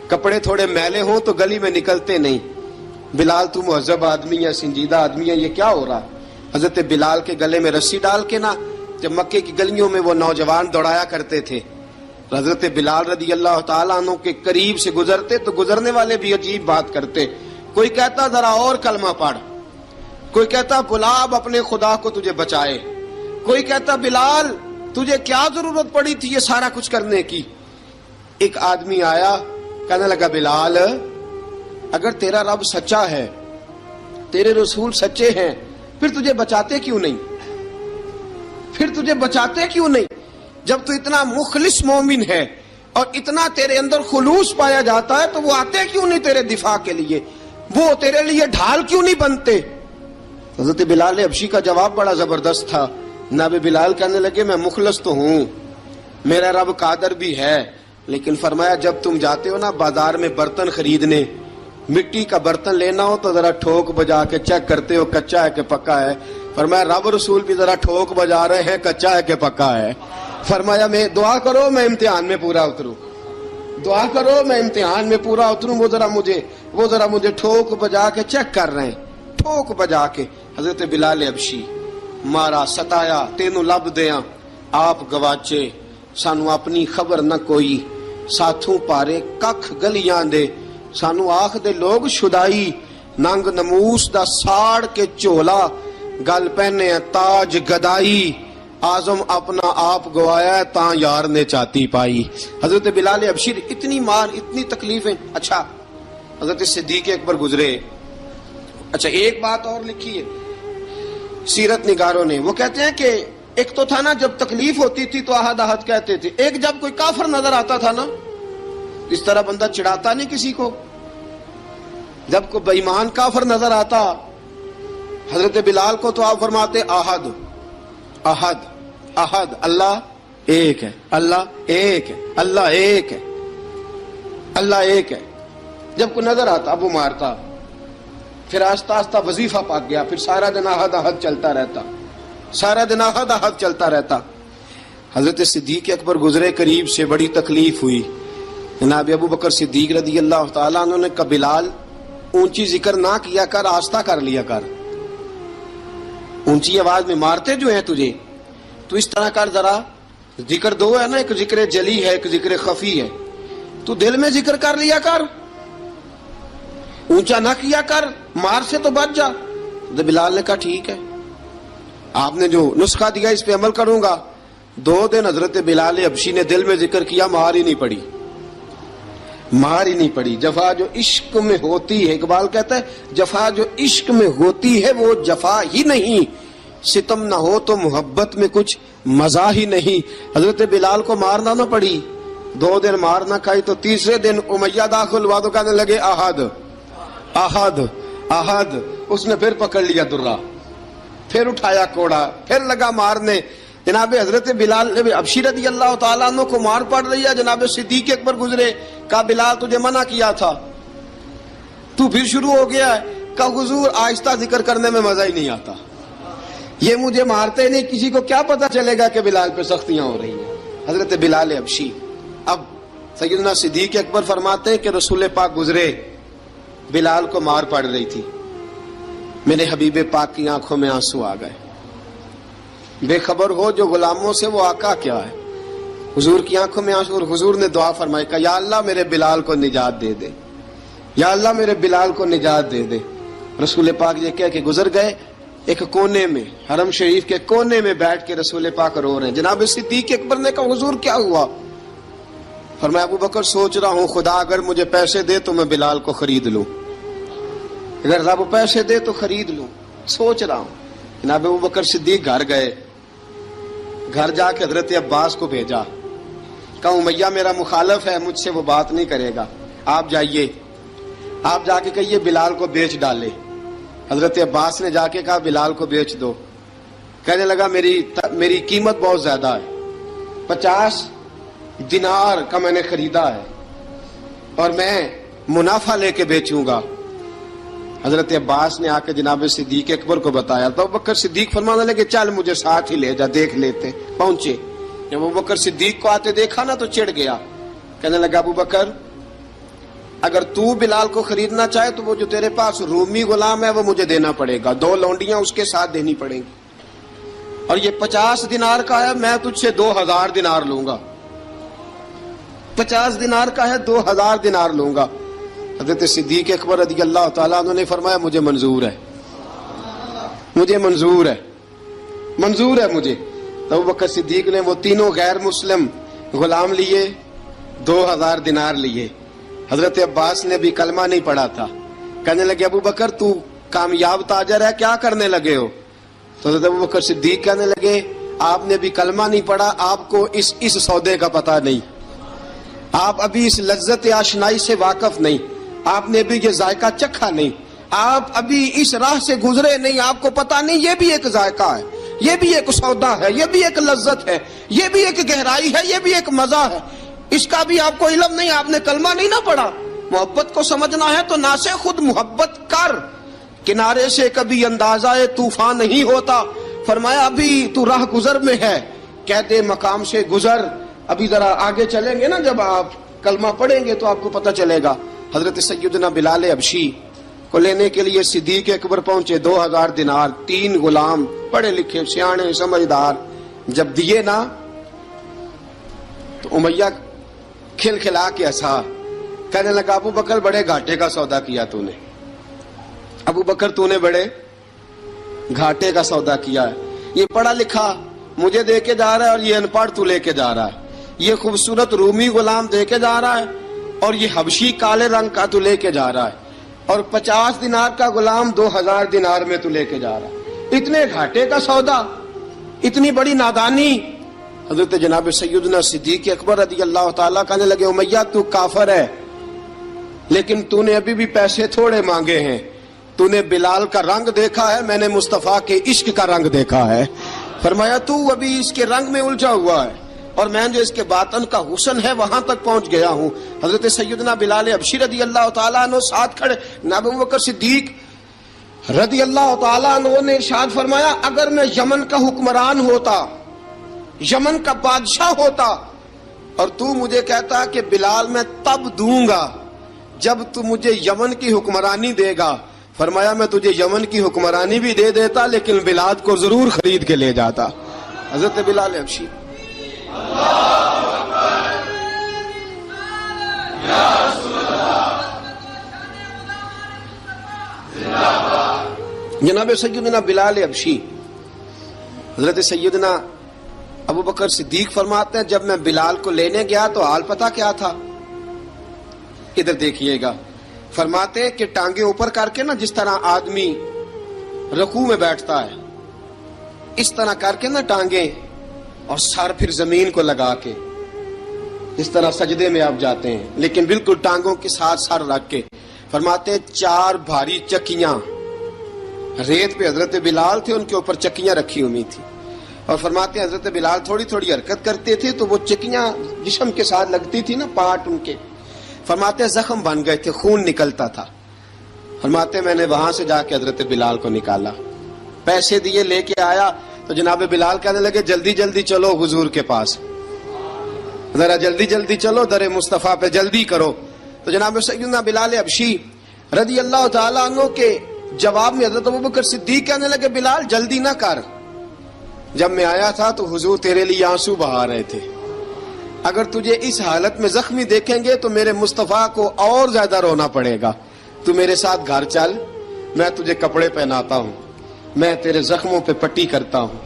A: کپڑے تھوڑے میلے ہوں تو گلی میں نکلتے نہیں۔ بلال تو مہذب آدمی ہے، سنجیدہ آدمی ہے، یہ کیا ہو رہا؟ حضرت بلال کے گلے میں رسی ڈال کے نا، جب مکے کی گلیوں میں وہ نوجوان دوڑایا کرتے تھے، حضرت بلال رضی اللہ تعالیٰ عنہ کے قریب سے گزرتے تو گزرنے والے بھی عجیب بات کرتے، کوئی کہتا ذرا اور کلمہ پڑھ، کوئی کہتا بلا اب اپنے خدا کو تجھے بچائے، کوئی کہتا بلال تجھے کیا ضرورت پڑی تھی یہ سارا کچھ کرنے کی۔ ایک آدمی آیا کہنے لگا بلال اگر تیرا رب سچا ہے، تیرے رسول سچے ہیں، پھر تجھے بچاتے کیوں نہیں؟ پھر تجھے بچاتے کیوں نہیں؟ جب تو اتنا مخلص مومن ہے اور اتنا تیرے اندر خلوص پایا جاتا ہے تو وہ آتے کیوں نہیں تیرے دفاع کے لیے؟ وہ تیرے لیے ڈھال کیوں نہیں بنتے؟ حضرت بلال حبشی کا جواب بڑا زبردست تھا۔ جناب بلال کہنے لگے میں مخلص تو ہوں، میرا رب قادر بھی ہے، لیکن فرمایا جب تم جاتے ہو نا بازار میں برتن خریدنے، مٹی کا برتن لینا ہو تو ذرا ٹھوک بجا کے چیک کرتے ہو کچا ہے کہ پکا ہے۔ فرمایا رب رسول بھی ذرا ٹھوک بجا رہے ہیں کچا ہے کہ پکا ہے۔ فرمایا میں دعا کرو میں امتحان میں پورا اتروں، دعا کرو میں امتحان میں پورا اتروں، وہ ذرا مجھے ٹھوک بجا کے چیک کر رہے ہیں، ٹھوک بجا کے۔ حضرت بلال حبشی مارا ستایا تینوں لب دیاں آپ گواچے، سانو اپنی خبر نہ کوئی، ساتھوں پارے ککھ گلیاں دے، سانو آخ دے لوگ شدائی، ننگ نموس دا ساڑ کے چولا، گل پہنے تاج گدائی، آزم اپنا آپ گوایا ہے تاں یار نے چاتی پائی۔ حضرت بلال حبشی اتنی مار اتنی تکلیفیں۔ اچھا حضرت صدیق اکبر گزرے، اچھا ایک بات اور لکھی ہے سیرت نگاروں نے، وہ کہتے ہیں کہ ایک تو تھا نا جب تکلیف ہوتی تھی تو احد احد کہتے تھے، ایک جب کوئی کافر نظر آتا تھا نا اس طرح بندہ چڑھاتا نہیں کسی کو، جب کوئی بے ایمان کافر نظر آتا حضرت بلال کو تو آپ فرماتے احد احد احد، اللہ ایک ہے، اللہ ایک ہے، اللہ ایک ہے، اللہ ایک ہے۔ جب کوئی نظر آتا اب وہ مارتا، پھر آہستہ آہستہ وظیفہ پاک گیا، پھر سارا دن احد احد چلتا رہتا، سارا دن احد احد چلتا رہتا۔ حضرت صدیق اکبر گزرے قریب سے، بڑی تکلیف ہوئی۔ جناب ابو بکر صدیق رضی اللہ تعالیٰ عنہ نے کہا بلال اونچی ذکر نہ کیا کر، آہستہ کر لیا کر، اونچی آواز میں مارتے جو ہیں تجھے تو اس طرح کر، ذرا ذکر دو ہے نا، ایک ذکر جلی ہے ایک ذکر خفی ہے، تو دل میں ذکر کر لیا کر، اونچا نہ کیا کر، مار سے تو بچ جا۔ تو بلال نے کہا ٹھیک ہے، آپ نے جو نسخہ دیا اس پہ عمل کروں گا۔ 2 دن حضرت بلال حبشی نے دل میں ذکر کیا، مار ہی نہیں پڑی، مار ہی نہیں پڑی۔ جفا جو عشق میں ہوتی ہے، اقبال کہتا ہے جفا جو عشق میں ہوتی ہے وہ جفا ہی نہیں، ستم نہ ہو تو محبت میں کچھ مزہ ہی نہیں۔ حضرت بلال کو مارنا نہ پڑی، 2 دن مار نہ کھائی تو تیسرے دن امیہ داخل ہوا تو کہنے لگے احد احد احد. اس نے پھر پکڑ لیا درہ، پھر اٹھایا کوڑا، پھر لگا مارنے. جناب حضرت بلال حبشی رضی اللہ تعالیٰ عنہ کو مار پڑ رہی ہے. جناب صدیق اکبر گزرے، کہا بلال تجھے منع کیا تھا، تو پھر شروع ہو گیا ہے. کہا حضور آہستہ ذکر کرنے میں مزہ ہی نہیں آتا، یہ مجھے مارتے نہیں، کسی کو کیا پتا چلے گا کہ بلال پہ سختیاں ہو رہی ہیں. حضرت بلال حبشی. اب سیدنا صدیق اکبر فرماتے ہیں کہ رسول پاک گزرے، بلال کو مار پڑ رہی تھی، میرے حبیب پاک کی آنکھوں میں آنسو آ گئے. بے خبر ہو جو غلاموں سے وہ آقا کیا ہے. حضور کی آنکھوں میں آنسو، اور حضور نے دعا فرمائی کہ یا اللہ میرے بلال کو نجات دے دے، یا اللہ میرے بلال کو نجات دے دے. رسول پاک یہ کہہ کے گزر گئے. ایک کونے میں، حرم شریف کے کونے میں بیٹھ کے رسول پاک رو رہے ہیں. جناب صدیق اکبر نے کہا حضور کیا ہوا؟ فرمایا ابو بکر سوچ رہا ہوں خدا اگر مجھے پیسے دے تو میں بلال کو خرید لوں، اگر رب پیسے دے تو خرید لوں، سوچ رہا ہوں. جناب ابو بکر صدیق گھر گئے، گھر جا کے حضرت عباس کو بھیجا، کہا امیہ میرا مخالف ہے، مجھ سے وہ بات نہیں کرے گا، آپ جائیے، آپ جا کے کہیے بلال کو بیچ ڈالے. حضرت عباس نے جا کے کہا بلال کو بیچ دو. کہنے لگا میری قیمت بہت زیادہ ہے، 50 دینار کا میں نے خریدا ہے اور میں منافع لے کے بیچوں گا. حضرت عباس نے آ کے جناب صدیق اکبر کو بتایا تو ابو بکر صدیق فرمانے لگے چل مجھے ساتھ ہی لے جا، دیکھ لیتے. پہنچے، جب ابو بکر صدیق کو آتے دیکھا نا تو چڑ گیا. کہنے لگا ابو بکر اگر تو بلال کو خریدنا چاہے تو وہ جو تیرے پاس رومی غلام ہے وہ مجھے دینا پڑے گا، 2 لونڈیاں اس کے ساتھ دینی پڑیں گی، اور یہ 50 دینار کا ہے، میں تجھ سے 2000 دینار لوں گا. 50 دینار کا ہے، 2000 دینار لوں گا. حضرت صدیق اکبر رضی اللہ تعالیٰ عنہ نے فرمایا مجھے منظور ہے، مجھے منظور ہے، منظور ہے مجھے. تو ابو بکر صدیق نے وہ تینوں غیر مسلم غلام لیے، 2000 دینار لیے. حضرت عباس نے بھی کلمہ نہیں پڑھا تھا. کہنے لگے ابو بکر تو کامیاب تاجر ہے، کیا کرنے لگے ہو؟ تو حضرت ابو بکر صدیق کہنے لگے آپ نے بھی کلمہ نہیں پڑھا، آپ کو اس سودے کا پتہ نہیں، آپ ابھی اس لذت آشنائی سے واقف نہیں، آپ نے بھی یہ ذائقہ چکھا نہیں، آپ ابھی اس راہ سے گزرے نہیں، آپ کو پتہ نہیں یہ بھی ایک ذائقہ ہے، یہ بھی ایک سودا ہے، یہ بھی ایک لذت ہے، یہ بھی ایک گہرائی ہے، یہ بھی ایک مزہ ہے، اس کا بھی آپ کو علم نہیں، آپ نے کلمہ نہیں نہ پڑھا. محبت کو سمجھنا ہے تو نہ سے خود محبت کر، کنارے سے کبھی اندازہ طوفان نہیں ہوتا. فرمایا ابھی تو راہ گزر میں ہے، کہتے مقام سے گزر. ابھی ذرا آگے چلیں گے نا، جب آپ کلمہ پڑھیں گے تو آپ کو پتہ چلے گا. حضرت سیدنا بلال حبشی کو لینے کے لیے صدیق اکبر پہنچے، 2000 دینار، 3 غلام پڑھے لکھے سیانے سمجھدار. جب دیے نا تو امیہ کھل کھلا کے ہنسا. کہنے لگا ابو بکر بڑے گھاٹے کا سودا کیا تو نے، ابو بکر تو نے بڑے گھاٹے کا سودا کیا ہے. یہ پڑھا لکھا مجھے دے کے جا رہا ہے اور یہ ان پڑھ تو لے کے جا رہا ہے، یہ خوبصورت رومی غلام دے کے جا رہا ہے اور یہ حبشی کالے رنگ کا تو لے کے جا رہا ہے، اور 50 دینار کا غلام 2000 دینار میں تو لے کے جا رہا ہے. اتنے گھاٹے کا سودا، اتنی بڑی نادانی. حضرت جناب سیدنا صدیق اکبر رضی اللہ تعالیٰ کہنے لگے امیہ تو کافر ہے، لیکن تو نے ابھی بھی پیسے تھوڑے مانگے ہیں، تو نے بلال کا رنگ دیکھا ہے، میں نے مصطفیٰ کے عشق کا رنگ دیکھا ہے. فرمایا تو ابھی اس کے رنگ میں الجھا ہوا ہے اور میں جو اس کے باطن کا حسن ہے وہاں تک پہنچ گیا ہوں. حضرت سیدنا بلال حبشی رضی اللہ تعالیٰ عنہ ساتھ کھڑے. جناب ابو بکر صدیق رضی اللہ تعالیٰ عنہ نے ارشاد فرمایا اگر میں یمن کا حکمران ہوتا، یمن کا بادشاہ ہوتا، اور تو مجھے کہتا کہ بلال میں تب دوں گا جب تو مجھے یمن کی حکمرانی دے گا. فرمایا میں تجھے یمن کی حکمرانی بھی دے دیتا لیکن بلال کو ضرور خرید کے لے جاتا. حضرت بلال حبشی. جناب سیدنا بلال حبشی، حضرت سیدنا ابو بکر صدیق فرماتے ہیں جب میں بلال کو لینے گیا تو حال پتہ کیا تھا؟ ادھر دیکھیے گا. فرماتے کہ ٹانگیں اوپر کر کے نا جس طرح آدمی رکوع میں بیٹھتا ہے اس طرح کر کے نا ٹانگیں، اور سر پھر زمین کو لگا کے جس طرح سجدے میں آپ جاتے ہیں، لیکن بالکل ٹانگوں کے ساتھ سر رکھ کے. فرماتے 4 بھاری چکیاں ریت پہ حضرت بلال تھے، ان کے اوپر چکیاں رکھی ہوئی تھی، اور فرماتے ہیں حضرت بلال تھوڑی تھوڑی حرکت کرتے تھے تو وہ چکیاں جسم کے ساتھ لگتی تھی نا، پارٹ ان کے، فرماتے ہیں زخم بن گئے تھے، خون نکلتا تھا۔ فرماتے ہیں میں نے وہاں سے جا کے حضرت بلال کو نکالا، پیسے دیے، لے کے آیا تو جناب بلال کہنے لگے جلدی جلدی چلو حضور کے پاس، ذرا جلدی جلدی چلو، در مصطفیٰ پہ جلدی کرو۔ تو جناب سیدنا بلال حبشی رضی اللہ تعالیٰ عنہ کے جواب میں حضرت ابوبکر صدیق کہنے لگے بلال جلدی نہ کر، جب میں آیا تھا تو حضور تیرے لیے آنسو بہا رہے تھے، اگر تجھے اس حالت میں زخمی دیکھیں گے تو میرے مصطفیٰ کو اور زیادہ رونا پڑے گا، تو میرے ساتھ گھر چل، میں تجھے کپڑے پہناتا ہوں، میں تیرے زخموں پہ پٹی کرتا ہوں۔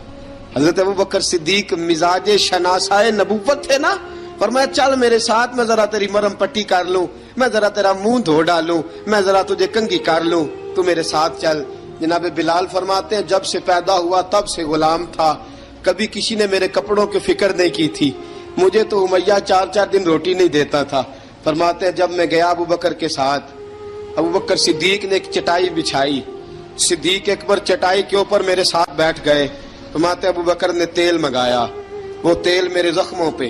A: حضرت ابوبکر صدیق مزاج شناسائے نبوت تھے نا، فرمایا چل میرے ساتھ، میں ذرا تیری مرم پٹی کر لوں، میں ذرا تیرا منہ دھو ڈالوں، میں ذرا تجھے کنگھی کر لوں، تو میرے ساتھ چل۔ جناب بلال فرماتے ہیں جب سے پیدا ہوا تب سے غلام تھا، کبھی کسی نے میرے کپڑوں کی فکر نہیں کی تھی، مجھے تو امیہ 4 دن روٹی نہیں دیتا تھا۔ فرماتے ہیں جب میں گیا ابوبکر کے ساتھ، ابوبکر صدیق نے ایک چٹائی بچھائی، صدیق اکبر چٹائی کے اوپر میرے ساتھ بیٹھ گئے۔ فرماتے ابوبکر نے تیل منگایا، وہ تیل میرے زخموں پہ،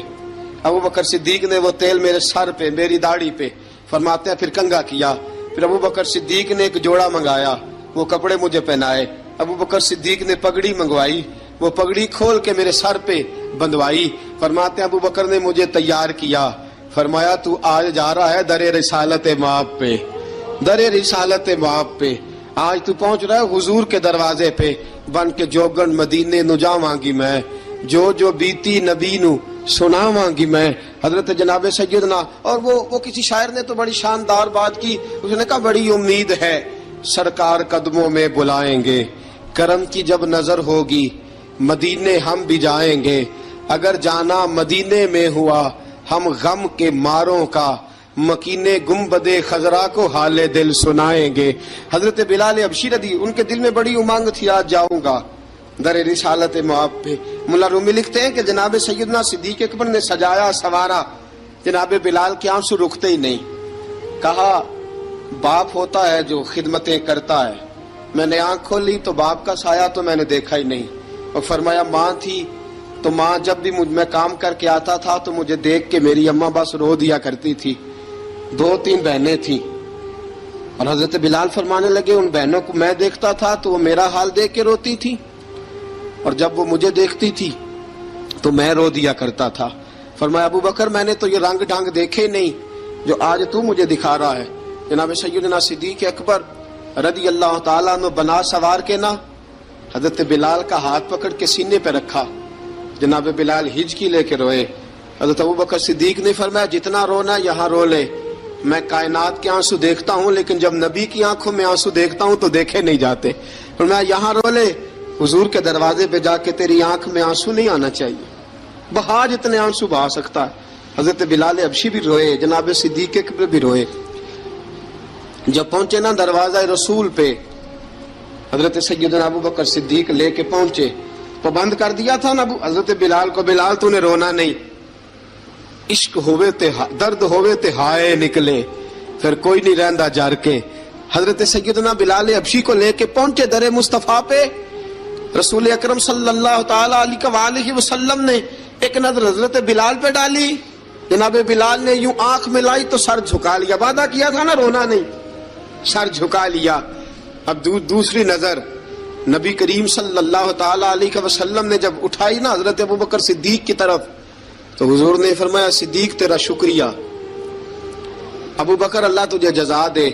A: ابوبکر صدیق نے وہ تیل میرے سر پہ، میری داڑھی پہ، فرماتے ہیں پھر کنگھا کیا، پھر ابوبکر صدیق نے ایک جوڑا منگایا، وہ کپڑے مجھے پہنائے، ابوبکر صدیق نے پگڑی منگوائی، وہ پگڑی کھول کے میرے سر پہ بندھوائی۔ فرماتے ہیں ابوبکر نے مجھے تیار کیا، فرمایا تو آج جا رہا ہے در رسالت مآب پہ، در رسالت مآب پہ، آج تو پہنچ رہا ہے حضور کے دروازے پہ، بن کے جوگن مدینے نو جاواں گی میں، جو بیتی نبی نو سناواں گی میں۔ حضرت جناب سیدنا، اور وہ کسی شاعر نے تو بڑی شاندار بات کی، اس نے کہا بڑی امید ہے سرکار قدموں میں بلائیں گے، کرم کی جب نظر ہوگی مدینے ہم بھی جائیں گے، اگر جانا مدینے میں ہوا ہم غم کے ماروں کا، مکینے گنبد خضرا کو حال دل سنائیں گے۔ حضرت بلال حبشی رضی ان کے دل میں بڑی امنگ تھی آج جاؤں گا در رسالت مآب پہ۔ ملا رومی لکھتے ہیں کہ جناب سیدنا صدیق اکبر نے سجایا سوارا، جناب بلال کے آنسو رکتے ہی نہیں، کہا باپ ہوتا ہے جو خدمتیں کرتا ہے، میں نے آنکھ کھولی تو باپ کا سایہ تو میں نے دیکھا ہی نہیں، اور فرمایا ماں تھی تو ماں جب بھی میں کام کر کے آتا تھا تو مجھے دیکھ کے میری اماں بس رو دیا کرتی تھی، 2-3 بہنیں تھیں، اور حضرت بلال فرمانے لگے ان بہنوں کو میں دیکھتا تھا تو وہ میرا حال دیکھ کے روتی تھی، اور جب وہ مجھے دیکھتی تھی تو میں رو دیا کرتا تھا۔ فرمایا ابوبکر میں نے تو یہ رنگ ڈھنگ دیکھے نہیں جو آج تو مجھے دکھا رہا ہے۔ جناب سیدنا صدیق اکبر رضی اللہ تعالیٰ عنہ بنا سوار کے نا حضرت بلال کا ہاتھ پکڑ کے سینے پہ رکھا، جناب بلال ہچکی لے کے روئے۔ حضرت ابوبکر صدیق نے فرمایا جتنا رونا یہاں رو لے، میں کائنات کے آنسو دیکھتا ہوں لیکن جب نبی کی آنکھوں میں آنسو دیکھتا ہوں تو دیکھے نہیں جاتے، فرمایا یہاں رو لے، حضور کے دروازے پہ جا کے تیری آنکھ میں آنسو نہیں آنا چاہیے، بہا جتنے آنسو بہا سکتا ہے۔ حضرت بلال حبشی بھی روئے، جناب صدیق اکبر بھی روئے۔ جب پہنچے نا دروازہ رسول پہ، حضرت سیدنا ابوبکر صدیق لے کے پہنچے، پابند کر دیا تھا نا حضرت بلال کو، بلال تو نے رونا نہیں، عشق ہوئے تے درد ہوئے تے ہائے نکلے، پھر کوئی نہیں رہندا جر کے۔ حضرت سیدنا بلال حبشی کو لے کے پہنچے در مصطفیٰ پہ، رسول اکرم صلی اللہ تعالی علیہ وسلم نے ایک نظر حضرت بلال پہ ڈالی، جناب بلال نے یوں آنکھ ملائی تو سر جھکا لیا، وعدہ کیا تھا نا رونا نہیں، سر جھکا لیا۔ اب دوسری نظر نبی کریم صلی اللہ تعالی علیہ وسلم نے جب اٹھائی نا حضرت ابوبکر صدیق کی طرف تو حضور نے فرمایا صدیق تیرا شکریہ، ابوبکر اللہ تجھے جزا دے۔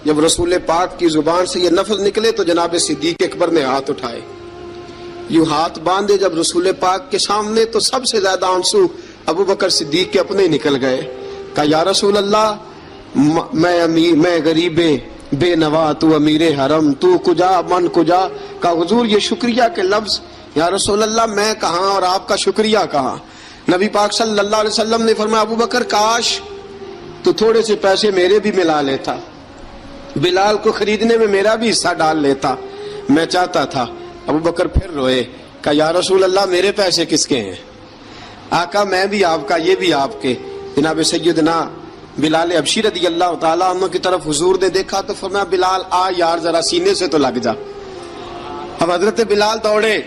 A: جب رسول پاک کی زبان سے یہ لفظ نکلے تو جناب صدیق اکبر نے ہاتھ اٹھائے، یوں ہاتھ باندھے جب رسول پاک کے سامنے تو سب سے زیادہ آنسو ابوبکر صدیق کے اپنے نکل گئے۔ کہا یا رسول اللہ میں غریب بے نوا، تو امیر حرم، تو کجا من کجا۔ کہا حضور یہ شکریہ کے لفظ، یا رسول اللہ میں کہاں اور آپ کا شکریہ کہاں۔ نبی پاک صلی اللہ علیہ وسلم نے فرمایا ابوبکر کاش تو تھوڑے سے پیسے میرے بھی ملا لیتا، بلال کو خریدنے میں میرا بھی حصہ ڈال لیتا، میں چاہتا تھا۔ ابوبکر پھر روئے، کہا یا رسول اللہ میرے پیسے کس کے ہیں؟ آقا میں بھی آپ کا، یہ بھی آپ کے۔ جناب سیدنا بلال حبشی رضی اللہ تعالیٰ عنہ کی طرف حضور نے دیکھا تو فرمایا بلال آ یار ذرا سینے سے تو لگ جا. اب حضرت بلال دوڑے.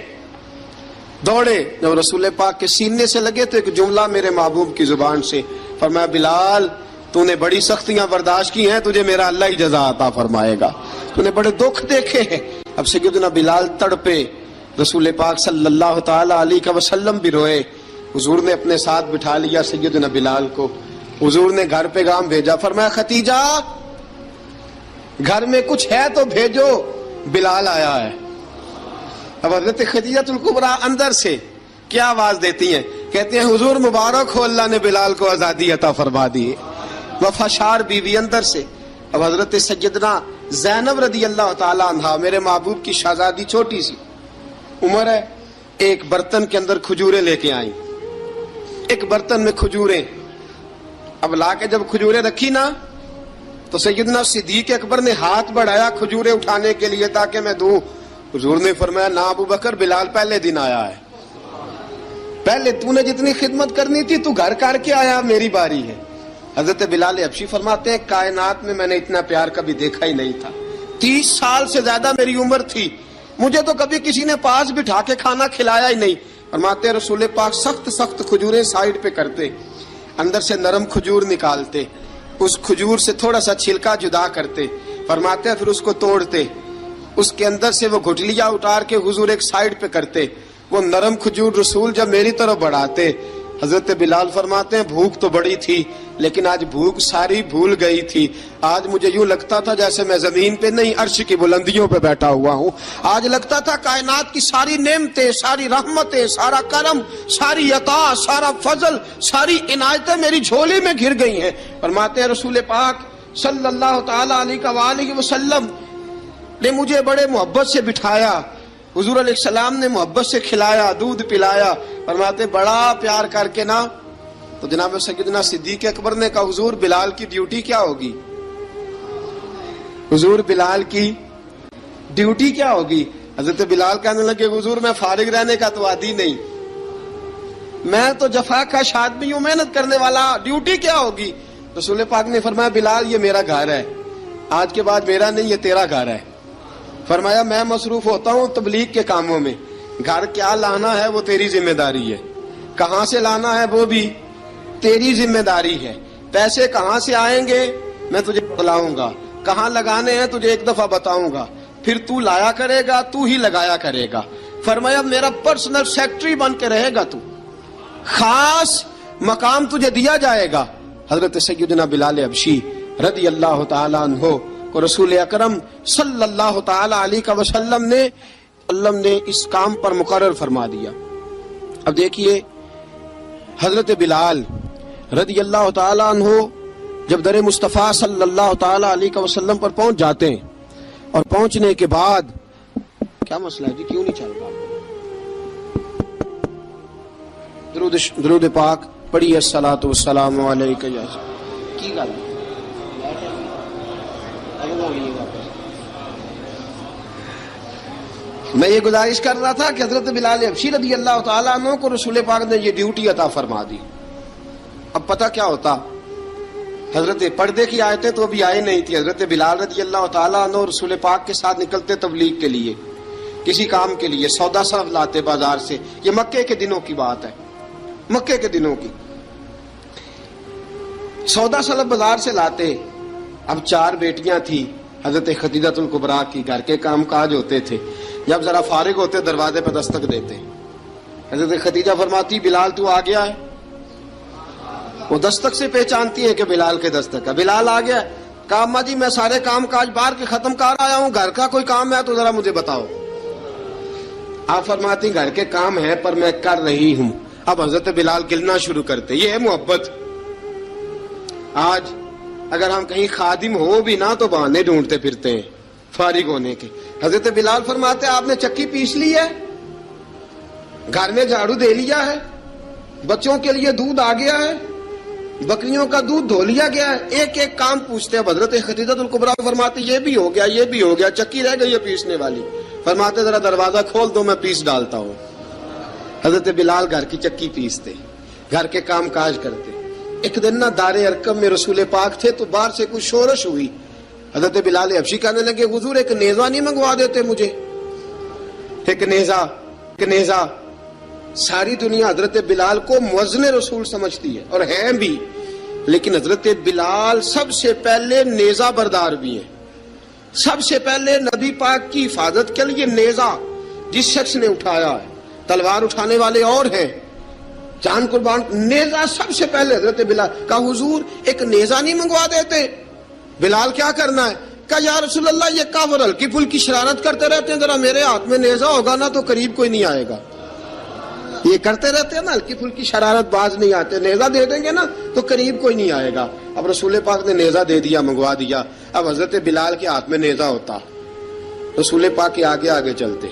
A: جب رسول پاک کے سینے سے لگے تو ایک جملہ میرے محبوب کی زبان سے فرمایا بلال تو نے بڑی سختیاں برداشت کی ہیں, تجھے میرا اللہ ہی جزا عطا فرمائے گا, تو نے بڑے دکھ دیکھے ہیں. اب سیدنا بلال تڑپے, رسول پاک صلی اللہ تعالی علیہ وسلم بھی روئے. حضور نے اپنے ساتھ بٹھا لیا سیدنا بلال کو. حضور نے گھر پیغام بھیجا, فرمایا ختیجہ گھر میں کچھ ہے تو بھیجو, بلال آیا ہے. اب حضرت خدیجہ الکبریٰ اندر سے کیا آواز دیتی ہیں, کہتے ہیں حضور مبارک ہو, اللہ نے بلال کو آزادی عطا فرما دی. وفاشار بیوی اندر سے. اب حضرت سیدنا زینب رضی اللہ تعالی عنہا میرے محبوب کی شہزادی, چھوٹی سی عمر ہے, ایک برتن کے اندر کھجوریں لے کے آئیں. ایک برتن میں کھجوریں, اب لا کے جب کھجوریں رکھی نا تو سیدنا صدیق اکبر نے ہاتھ بڑھایا کھجوریں اٹھانے کے لیے تاکہ میں دوں. حضور نے فرمایا نا ابو بکر, بلال پہلے دن آیا ہے, پہلے تو نے جتنی خدمت کرنی تھی تو گھر کر کے آیا, میری باری ہے. حضرت بلال حبشی فرماتے ہیں کائنات میں نے اتنا پیار کبھی دیکھا ہی نہیں تھا. 30 سال سے زیادہ میری عمر تھی, مجھے تو کبھی کسی نے پاس بٹھا کے کھانا کھلایا ہی نہیں. فرماتے ہیں رسول پاک سخت کھجوریں سائیڈ پہ کرتے, اندر سے نرم کھجور نکالتے, اس کھجور سے تھوڑا سا چھلکا جدا کرتے. فرماتے ہیں پھر اس کو توڑتے, اس کے اندر سے وہ گھٹلیاں اتار کے حضور ایک سائیڈ پہ کرتے. وہ نرم کھجور رسول جب میری طرف بڑھاتے, حضرت بلال فرماتے ہیں بھوک تو بڑی تھی لیکن آج بھوک ساری بھول گئی تھی. آج مجھے یوں لگتا تھا جیسے میں زمین پہ نہیں عرش کی بلندیوں پہ بیٹھا ہوا ہوں. آج لگتا تھا کائنات کی ساری نعمتیں, ساری رحمتیں, سارا کرم, ساری عطا, سارا فضل, ساری عنایتیں میری جھولی میں گر گئی ہیں. فرماتے ہیں رسول پاک صلی اللہ تعالی علیہ وسلم نے مجھے بڑے محبت سے بٹھایا, حضور علیہ السلام نے محبت سے کھلایا, دودھ پلایا. فرماتے بڑا پیار کر کے نا تو جناب سیدنا صدیق اکبر نے کہا حضور بلال کی ڈیوٹی کیا ہوگی, حضور بلال کی ڈیوٹی کیا ہوگی. حضرت بلال کہنے لگے حضور میں فارغ رہنے کا تو عادی نہیں, میں تو جفا کا آدمی ہوں, محنت کرنے والا, ڈیوٹی کیا ہوگی. رسول پاک نے فرمایا بلال یہ میرا گھر ہے, آج کے بعد میرا نہیں یہ تیرا گھر ہے. فرمایا میں مصروف ہوتا ہوں تبلیغ کے کاموں میں, گھر کیا لانا ہے وہ تیری ذمہ داری ہے, کہاں سے لانا ہے وہ بھی تیری ذمہ داری ہے, پیسے کہاں سے آئیں گے میں تجھے بتلاؤں گا, کہاں لگانے ہیں تجھے ایک دفعہ بتاؤں گا, پھر تو لایا کرے گا, تو ہی لگایا کرے گا. فرمایا میرا پرسنل سیکٹری بن کے رہے گا, تو خاص مقام تجھے دیا جائے گا. حضرت سیدنا بلال حبشی رضی اللہ تعالی عنہ کو رسول اکرم صلی اللہ تعالی علیہ وسلم نے اس کام پر مقرر فرما دیا. اب دیکھیے حضرت بلال رضی اللہ تعالی عنہ جب در مصطفیٰ صلی اللہ تعالی علیہ وسلم پر پہنچ جاتے ہیں, اور پہنچنے کے بعد کیا مسئلہ ہے جی, کیوں نہیں چل رہا؟ درود پاک پڑھیے الصلاۃ والسلام علیک. کی گل میں یہ گزارش کر رہا تھا کہ حضرت بلال حبشی رضی اللہ تعالیٰ عنہ کو رسول پاک نے یہ ڈیوٹی عطا فرما دی. اب پتہ کیا ہوتا, حضرت پردے کی آیتیں تو ابھی آئی نہیں تھی. حضرت بلال رضی اللہ تعالیٰ عنہ رسول پاک کے ساتھ نکلتے تبلیغ کے لیے, کسی کام کے لیے, سودا سلف لاتے بازار سے. یہ مکے کے دنوں کی بات ہے, مکے کے دنوں کی. سودا سلف بازار سے لاتے. اب 4 بیٹیاں تھیں حضرت خدیجہ الکبریٰ کی, گھر کے کام کاج ہوتے تھے. جب ذرا فارغ ہوتے دروازے پہ دستک دیتے. حضرت خدیجہ فرماتی بلال تو آ گیا ہے. وہ دستک سے پہچانتی ہیں کہ بلال کے دستک ہے. بلال آ گیا. کہا اماں جی میں سارے کام کاج باہر کے ختم کر آیا ہوں, گھر کا کوئی کام ہے تو ذرا مجھے بتاؤ. آپ فرماتی گھر کے کام ہے پر میں کر رہی ہوں. اب حضرت بلال گلنا شروع کرتے. یہ ہے محبت. آج اگر ہم کہیں خادم ہو بھی نہ تو بہانے ڈھونڈتے پھرتے ہیں فارغ ہونے کے. حضرت بلال فرماتے آپ نے چکی پیس لی ہے, گھر میں جھاڑو دے لیا ہے, بچوں کے لیے دودھ آ گیا ہے, بکریوں کا دودھ دھو لیا گیا ہے. ایک ایک کام پوچھتے. اب حضرت خدیجہ الکبریٰ فرماتے یہ بھی ہو گیا, یہ بھی ہو گیا, چکی رہ گئی ہے پیسنے والی. فرماتے ذرا دروازہ کھول دو میں پیس ڈالتا ہوں. حضرت بلال گھر کی چکی پیستے, گھر کے کام کاج کرتے. ایک دن نا دار ارقم میں رسول پاک تھے تو باہر سے کچھ شورش ہوئی. حضرت بلال حبشی کہنے لگے حضور ایک نیزہ نہیں منگوا دیتے مجھے؟ ایک نیزہ. ساری دنیا حضرت بلال کو مؤذن رسول سمجھتی ہے اور ہیں بھی، لیکن حضرت بلال سب سے پہلے نیزہ بردار بھی ہیں. سب سے پہلے نبی پاک کی حفاظت کے لیے نیزہ جس شخص نے اٹھایا ہے، تلوار اٹھانے والے اور ہیں، جان قربان، نیزہ سب سے پہلے حضرت بلال. کہا حضور ایک نیزہ نہیں منگوا دیتے؟ بلال کیا کرنا ہے؟ کہا یا رسول اللہ یہ کافر ہلکی پھلکی شرارت کرتے رہتے ہیں، ذرا میرے ہاتھ میں نیزہ ہوگا نا تو قریب کوئی نہیں آئے گا. یہ کرتے رہتے ہیں نا ہلکی پھلکی شرارت، باز نہیں آتے، نیزہ دے دیں گے نا تو قریب کوئی نہیں آئے گا. اب رسول پاک نے نیزہ دے دیا، منگوا دیا. اب حضرت بلال کے ہاتھ میں نیزہ ہوتا، رسول پاک کے آگے آگے چلتے،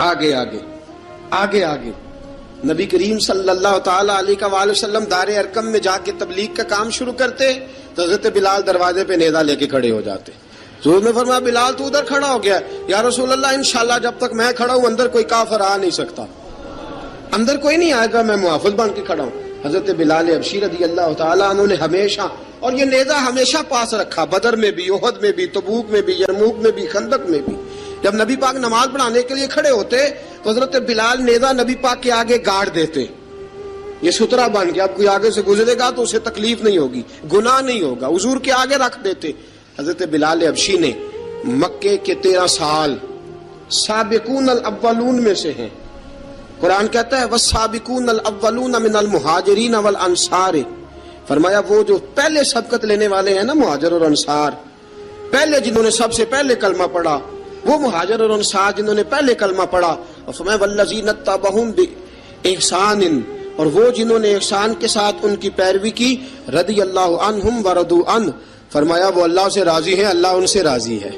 A: آگے نبی کریم صلی اللہ تعالی علیہ وآلہ وسلم دار ارقم میں جا کے تبلیغ کا کام شروع کرتے تو حضرت بلال دروازے پہ نیزہ لے کے کھڑے ہو جاتے. حضور نے فرمایا بلال تو ادھر کھڑا ہو گیا. یا رسول اللہ انشاءاللہ جب تک میں کھڑا ہوں اندر کوئی کافر آ نہیں سکتا، اندر کوئی نہیں آئے گا، میں محافظ بن کے کھڑا ہوں. حضرت بلال حبشی رضی اللہ تعالیٰ عنہ نے ہمیشہ، اور یہ نیزہ ہمیشہ پاس رکھا، بدر میں بھی، احد میں بھی، تبوک میں بھی، یرموک میں بھی، خندق میں بھی. جب نبی پاک نماز پڑھانے کے لیے کھڑے ہوتے تو حضرت بلال نیزہ نبی پاک کے آگے گاڑ دیتے. یہ سترا بن گیا، اب کوئی آگے سے گزرے گا تو اسے تکلیف نہیں ہوگی، گناہ نہیں ہوگا، حضور کے آگے رکھ دیتے. حضرت بلال حبشی نے مکے کے 13 سال سابقون الاولون میں سے ہیں. قرآن کہتا ہے والسابقون الاولون من المہاجرین والانصار. فرمایا وہ جو پہلے سبقت لینے والے ہیں نا مہاجر اور انصار، پہلے جنہوں نے سب سے پہلے کلمہ پڑھا، وہ مہاجر اور انصار جنہوں نے پہلے کلمہ پڑھا. اور فرمایا والذین اتبعوہم بإحسان، اور وہ جنہوں نے احسان کے ساتھ ان کی پیروی کی، رضی اللہ عنہم ورضوا عنہ. فرمایا وہ اللہ سے راضی ہیں، اللہ ان سے راضی ہے،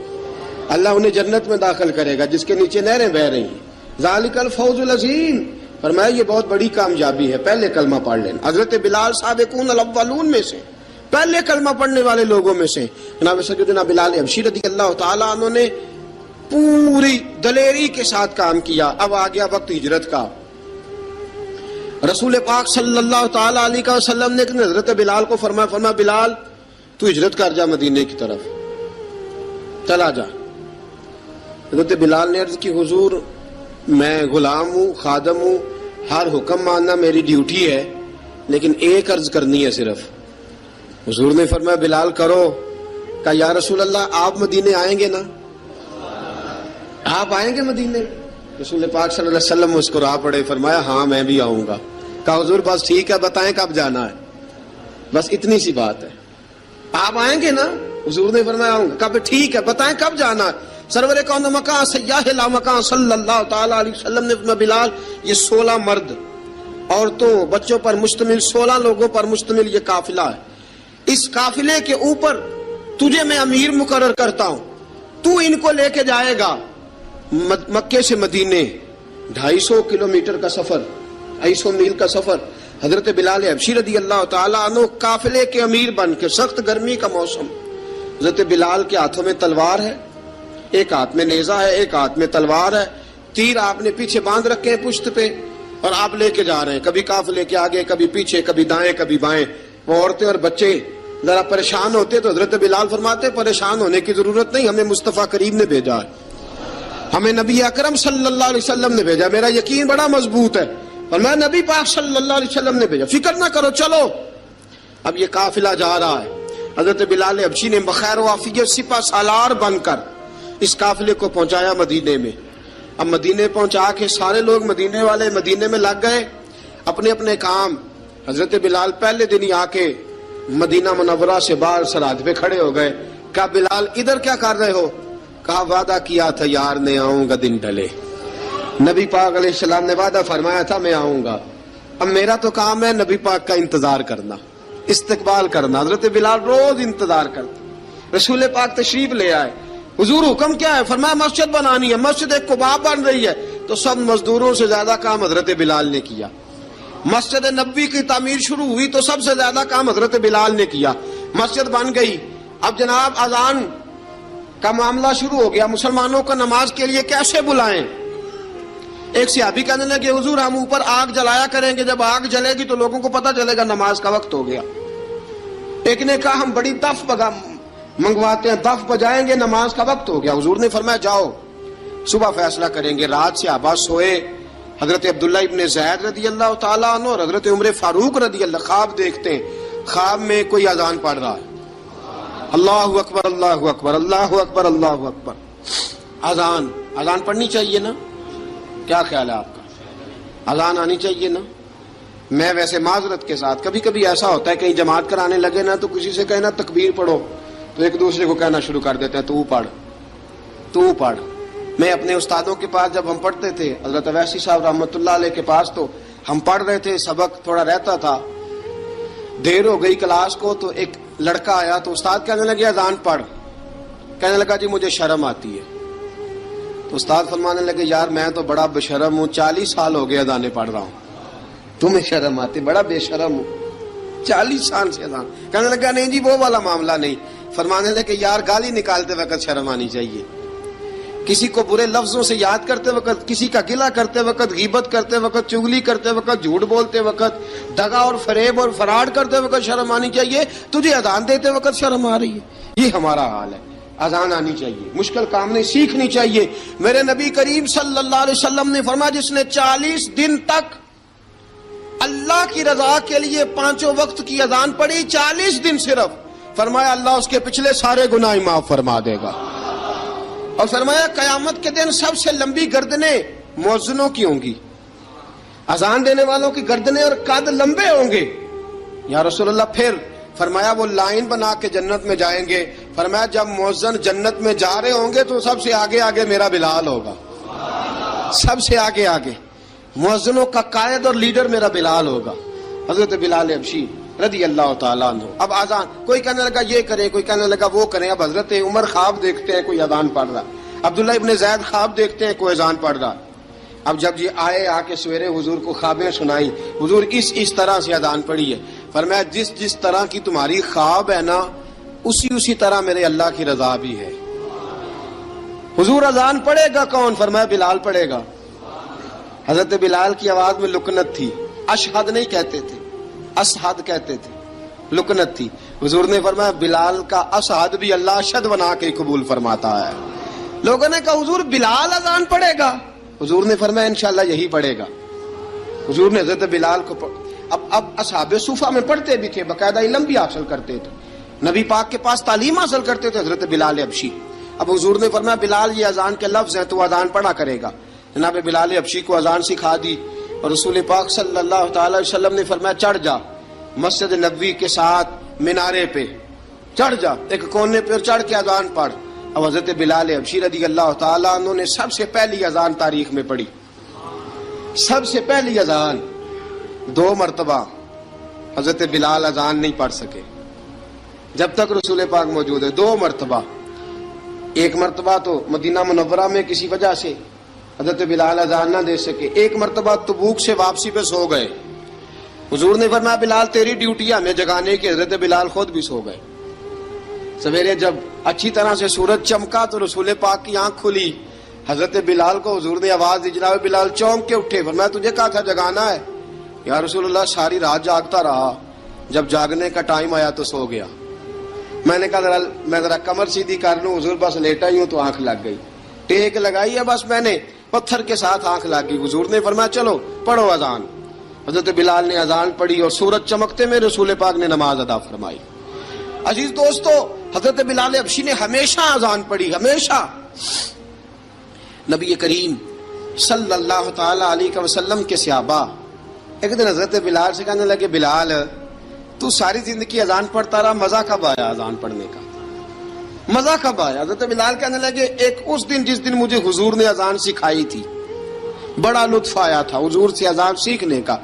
A: اللہ انہیں جنت میں داخل کرے گا جس کے نیچے نہریں بہہ رہی ہیں. ذالک الفوز العظیم. فرمایا یہ بہت بڑی کامیابی ہے، پہلے کلمہ پڑھ لینا. حضرت بلال سابقون الاولون میں سے، پہلے کلمہ پڑھنے والے لوگوں میں سے. جناب سیدنا بلال حبشی رضی اللہ تعالیٰ عنہ نے پوری دلیری کے ساتھ کام کیا. اب آ گیا وقت ہجرت کا. رسول پاک صلی اللہ تعالیٰ علیہ وسلم نے حضرت بلال کو فرمایا بلال تو ہجرت کر جا مدینے کی طرف، چلا جا. حضرت بلال نے عرض کی حضور میں غلام ہوں، خادم ہوں، ہر حکم ماننا میری ڈیوٹی ہے، لیکن ایک عرض کرنی ہے صرف. حضور نے فرمایا بلال کرو. کہا یا رسول اللہ آپ مدینے آئیں گے نا؟ آپ آئیں گے مدینے؟ رسول پاک صلی اللہ علیہ وسلم مسکرا پڑے، فرمایا ہاں میں بھی آؤں گا. کہا حضور بس ٹھیک ہے، بتائیں کب جانا ہے، بس اتنی سی بات ہے. آپ آئیں گے نا؟ حضور نے فرمایا آؤں گا. کہا ٹھیک ہے، بتائیں کب جانا ہے. سرور کون مکان سیاح لا مکان صلی اللہ تعالی علیہ وسلم نے فرمایا بلال یہ 16 مرد عورتوں بچوں پر مشتمل 16 لوگوں پر مشتمل یہ قافلہ ہے. اس قافلے کے اوپر تجھے میں امیر مقرر کرتا ہوں، تو ان کو لے کے جائے گا مکے سے مدینے. 250 کلومیٹر کا سفر، 250 میل کا سفر. حضرت بلال حبشی رضی اللہ تعالیٰ عنہ قافلے کے امیر بن کے، سخت گرمی کا موسم، حضرت بلال کے ہاتھوں میں تلوار ہے، ایک ہاتھ میں نیزہ ہے، ایک ہاتھ میں تلوار ہے. تیر آپ نے پیچھے باندھ رکھے ہیں پشت پہ، اور آپ لے کے جا رہے ہیں، کبھی قافلے کے آگے، کبھی پیچھے، کبھی دائیں کبھی بائیں. وہ عورتیں اور بچے ذرا پریشان ہوتے تو حضرت بلال فرماتے پریشان ہونے کی ضرورت نہیں، ہمیں مصطفیٰ کریم نے بھیجا ہے، ہمیں نبی اکرم صلی اللہ علیہ وسلم نے بھیجا. میرا یقین بڑا مضبوط ہے، اور میں نبی پاک صلی اللہ علیہ وسلم نے بھیجا، فکر نہ کرو چلو. اب یہ قافلہ جا رہا ہے. حضرت بلال حبشی نے بخیر و عافیت سپہ سالار بن کر اس قافلے کو پہنچایا مدینے میں. اب مدینے پہنچا کے سارے لوگ مدینے والے مدینے میں لگ گئے اپنے اپنے کام. حضرت بلال پہلے دن ہی آ کے مدینہ منورہ سے باہر سرحد پہ کھڑے ہو گئے. کہا بلال ادھر کیا کر رہے ہو؟ کہا وعدہ کیا تھا یار نے آؤں گا دن ڈھلے. نبی پاک علیہ السلام نے وعدہ فرمایا تھا میں آؤں گا. اب میرا تو کام ہے نبی پاک کا انتظار کرنا، استقبال کرنا. حضرت بلال روز انتظار کرتے. رسول پاک تشریف لے آئے. حضور حکم کیا ہے؟ فرمایا مسجد بنانی ہے. مسجد ایک قباء بن رہی ہے. تو سب مزدوروں سے زیادہ کام حضرت بلال نے کیا. مسجد نبوی کی تعمیر شروع ہوئی تو سب سے زیادہ کام حضرت بلال نے کیا. مسجد بن گئی. اب جناب اذان کا معاملہ شروع ہو گیا. مسلمانوں کو نماز کے لیے کیسے بلائیں؟ ایک صحابی کہنے لگے حضور ہم اوپر آگ جلایا کریں گے، جب آگ جلے گی تو لوگوں کو پتہ چلے گا نماز کا وقت ہو گیا۔ ایک نے کہا ہم بڑی دف منگواتے ہیں، دف بجائیں گے، نماز کا وقت ہو گیا۔ حضور نے فرمایا جاؤ صبح فیصلہ کریں گے۔ رات صحابہ سوئے، حضرت عبداللہ ابن زید رضی اللہ تعالیٰ عنہ اور حضرت عمر فاروق رضی اللہ خواب دیکھتے ہیں، خواب میں کوئی اذان پڑھ رہا ہے، اللہ اکبر اللہ اکبر اللہ اکبر اللہ اکبر۔ اذان پڑھنی چاہیے نا؟ کیا خیال ہے آپ کا؟ اذان آنی چاہیے نا؟ میں ویسے معذرت کے ساتھ کبھی کبھی ایسا ہوتا ہے کہیں جماعت کرانے لگے نا تو کسی سے کہنا تکبیر پڑھو تو ایک دوسرے کو کہنا شروع کر دیتے ہیں تو پڑھ۔ میں اپنے استادوں کے پاس جب ہم پڑھتے تھے، حضرت اویسی صاحب رحمۃ اللہ علیہ کے پاس، تو ہم پڑھ رہے تھے، سبق تھوڑا رہتا تھا، دیر ہو گئی کلاس کو تو ایک لڑکا آیا تو استاد کہنے لگے اذان پڑھ، کہنے لگا جی مجھے شرم آتی ہے۔ تو استاد فرمانے لگے یار میں تو بڑا بے شرم ہوں، 40 سال ہو گئے اذانیں پڑھ رہا ہوں، تمہیں شرم آتی؟ بڑا بے شرم ہوں، 40 سال سے اذان۔ کہنے لگا نہیں جی وہ والا معاملہ نہیں۔ فرمانے لگے یار گالی نکالتے وقت شرم آنی چاہیے، کسی کو برے لفظوں سے یاد کرتے وقت، کسی کا گلہ کرتے وقت، غیبت کرتے وقت، چغلی کرتے وقت، جھوٹ بولتے وقت، دغا اور فریب اور فراڈ کرتے وقت شرم آنی چاہیے، تجھے اذان دیتے وقت شرم آ رہی ہے۔ یہ ہمارا حال ہے، اذان آنی چاہیے، مشکل کام نہیں، سیکھنی چاہیے۔ میرے نبی کریم صلی اللہ علیہ وسلم نے فرمایا جس نے 40 دن تک اللہ کی رضا کے لیے 5 وقت کی اذان پڑھی، 40 دن صرف، فرمایا اللہ اس کے پچھلے سارے گناہ معاف فرما دے گا۔ اور فرمایا قیامت کے دن سب سے لمبی گردنیں مؤذنوں کی ہوں گی، اذان دینے والوں کی گردنیں اور قد لمبے ہوں گے۔ یا رسول اللہ پھر فرمایا وہ لائن بنا کے جنت میں جائیں گے۔ فرمایا جب مؤذن جنت میں جا رہے ہوں گے تو سب سے آگے آگے میرا بلال ہوگا، سب سے آگے آگے مؤذنوں کا قائد اور لیڈر میرا بلال ہوگا، حضرت بلال حبشی رضی اللہ تعالیٰ عنہ۔ اب اذان کوئی کہنے لگا یہ کریں، کوئی کہنے لگا وہ کریں۔ اب حضرت عمر خواب دیکھتے ہیں کوئی اذان پڑھ رہا، عبداللہ ابن زید خواب دیکھتے ہیں کوئی اذان پڑھ رہا۔ اب جب یہ آئے آ کے سویرے حضور کو خوابیں سنائی، حضور اس طرح سے اذان پڑھی ہے۔ فرمایا جس طرح کی تمہاری خواب ہے نا اسی طرح میرے اللہ کی رضا بھی ہے۔ حضور اذان پڑھے گا کون؟ فرمایا بلال پڑھے گا۔ حضرت بلال کی آواز میں لکنت تھی، اشہد نہیں کہتے تھے، اشہد کہتے تھے، لکنت تھی۔ حضور نے فرمایا بلال کا اشہد بھی اللہ اشہد بنا کے قبول فرماتا ہے۔ لوگوں نے کہا حضور بلال اذان پڑھے گا؟ حضور نے فرمایا انشاءاللہ یہی پڑھے گا۔ حضور نے حضرت بلال کو اب اصحاب صوفہ میں پڑھتے بھی تھے، باقاعدہ علم بھی حاصل کرتے تھے، نبی پاک کے پاس تعلیم حاصل کرتے تھے حضرت بلال حبشی۔ اب حضور نے فرمایا بلال یہ اذان کے لفظ ہیں تو اذان پڑھا کرے گا۔ جناب بلال حبشی کو اذان سکھا دی اور رسول پاک صلی اللہ تعالی وسلم نے فرمایا چڑھ جا مسجد نبوی کے ساتھ مینارے پہ، چڑھ جا ایک کونے پہ اور چڑھ کے اذان پڑھ۔ اب حضرت بلال حبشی رضی اللہ تعالیٰ عنہ نے سب سے پہلی اذان تاریخ میں پڑھی، سب سے پہلی اذان 2 مرتبہ حضرت بلال اذان نہیں پڑھ سکے جب تک رسول پاک موجود ہے، 2 مرتبہ۔ ایک مرتبہ تو مدینہ منورہ میں کسی وجہ سے حضرت بلال اذان نہ دے سکے، ایک مرتبہ تبوک سے واپسی پہ سو گئے۔ حضور نے فرمایا بلال تیری ڈیوٹی ہے ہمیں جگانے کی، حضرت بلال خود بھی سو گئے۔ سویرے جب اچھی طرح سے سورج چمکا تو رسول پاک کی آنکھ کھلی، حضرت بلال کو حضور نے آواز دی، جناب بلال چونک کے اٹھے، فرمایا تجھے کہا تھا جگانا ہے؟ یا رسول اللہ ساری رات جاگتا رہا، جب جاگنے کا ٹائم آیا تو سو گیا۔ میں نے کہا میں ذرا کمر سیدھی کر لوں، حضور بس لیٹا ہی ہوں تو آنکھ لگ گئی، ٹیک لگائی ہے بس میں نے، پتھر کے ساتھ آنکھ لگ گئی۔ حضور نے فرمایا چلو پڑھو اذان۔ حضرت بلال نے اذان پڑھی اور سورج چمکتے میں رسول پاک نے نماز ادا فرمائی۔ عزیز دوستو حضرت بلال حبشی نے ہمیشہ اذان پڑھی، ہمیشہ۔ نبی کریم صلی اللہ تعالی علیہ وسلم کے صحابہ ایک دن حضرت بلال سے کہنے لگے بلال تو ساری زندگی اذان پڑھتا رہا، مزہ کب آیا اذان پڑھنے کا؟ مزہ کب آیا؟ حضرت بلال کہنے لگے ایک اس دن جس دن مجھے حضور نے اذان سکھائی تھی، بڑا لطف آیا تھا حضور سے اذان سیکھنے کا،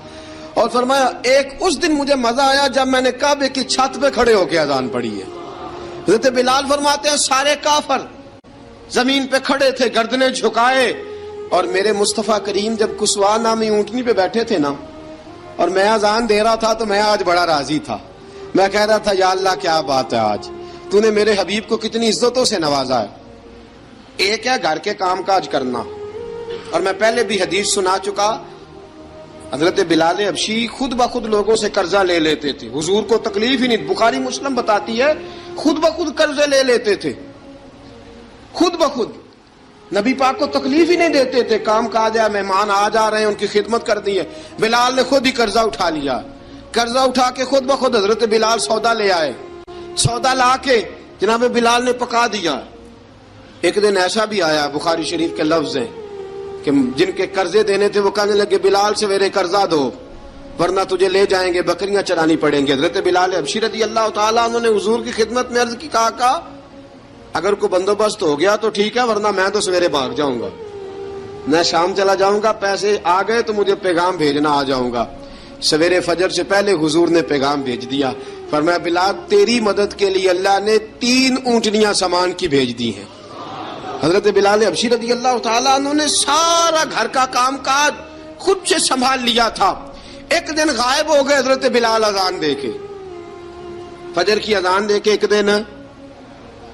A: اور فرمایا ایک اس دن مجھے مزہ آیا جب میں نے کعبے کی چھت پہ کھڑے ہو کے اذان پڑھی ہے۔ حضرت بلال فرماتے ہیں سارے کافر زمین پہ کھڑے تھے گردنیں جھکائے، اور میرے مصطفیٰ کریم جب کسوا نامی اونٹنی پہ بیٹھے تھے نا اور میں اذان دے رہا تھا تو میں آج بڑا راضی تھا، میں کہہ رہا تھا یا اللہ کیا بات ہے، آج تو نے میرے حبیب کو کتنی عزتوں سے نوازا ہے۔ ایک ہے گھر کے کام کاج کرنا، اور میں پہلے بھی حدیث سنا چکا، حضرت بلال حبشی خود بخود لوگوں سے قرضہ لے لیتے تھے، حضور کو تکلیف ہی نہیں، بخاری مسلم بتاتی ہے خود بخود قرضے لے لیتے تھے، خود بخود نبی پاک کو تکلیف ہی نہیں دیتے تھے، کام کاج ہے، مہمان آ جا رہے ہیں ان کی خدمت کر دی ہے، بلال نے خود ہی قرضہ اٹھا لیا، قرضہ اٹھا کے خود بخود حضرت بلال سودا لے آئے، سودا لا کے جناب بلال نے پکا دیا۔ ایک دن ایسا بھی آیا، بخاری شریف کے لفظ ہیں کہ جن کے قرضے دینے تھے وہ کہنے لگے بلال سے میرے قرضہ دو ورنہ تجھے لے جائیں گے، بکریاں چرانی پڑیں گے۔ حضرت بلال حبشی رضی اللہ تعالیٰ انہوں نے حضور کی خدمت میں عرض کی، کہا اگر کوئی بندوبست ہو گیا تو ٹھیک ہے ورنہ میں تو سویرے بھاگ جاؤں گا، میں شام چلا جاؤں گا، پیسے آ گئے تو مجھے پیغام بھیجنا، آ جاؤں گا۔ سویرے فجر سے پہلے حضور نے پیغام بھیج دیا، فرمایا بلال تیری مدد کے لیے اللہ نے 3 اونٹنیاں سامان کی بھیج دی ہیں۔ حضرت بلال حبشی رضی اللہ تعالیٰ انہوں نے سارا گھر کا کام کاج خود سے سنبھال لیا تھا۔ ایک دن غائب ہو گئے حضرت بلال اذان دے کے، فجر کی اذان دے کے، ایک دن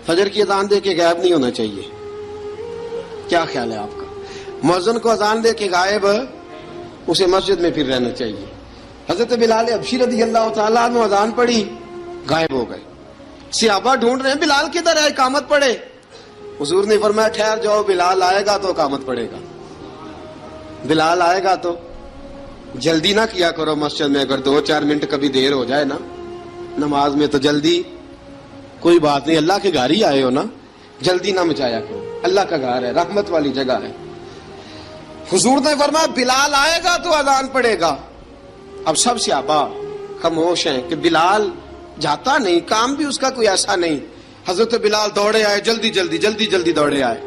A: فجر کی اذان دے کے غائب نہیں ہونا چاہیے، کیا خیال ہے آپ کا؟ مؤذن کو اذان دے کے غائب اسے مسجد میں پھر رہنا چاہیے۔ حضرت بلال حبشی رضی اللہ تعالیٰ عنہ اذان پڑھی، غائب ہو گئے، صحابہ ڈھونڈ رہے ہیں بلال کدھر ہے، اقامت پڑھے۔ حضور نے فرمایا ٹھہر جاؤ، بلال آئے گا تو اقامت پڑھے گا، بلال آئے گا تو جلدی نہ کیا کرو مسجد میں، اگر 2-4 منٹ کبھی دیر ہو جائے نا نماز میں تو جلدی کوئی بات نہیں، اللہ کے گھر ہی آئے ہو نا، جلدی نہ مچایا کرو، اللہ کا گھر ہے، رحمت والی جگہ ہے۔ حضور نے فرمایا بلال آئے گا تو اذان پڑھے گا۔ اب سب صحابہ خاموش ہیں کہ بلال جاتا نہیں، کام بھی اس کا کوئی ایسا نہیں۔ حضرت بلال دوڑے آئے، جلدی جلدی دوڑے آئے۔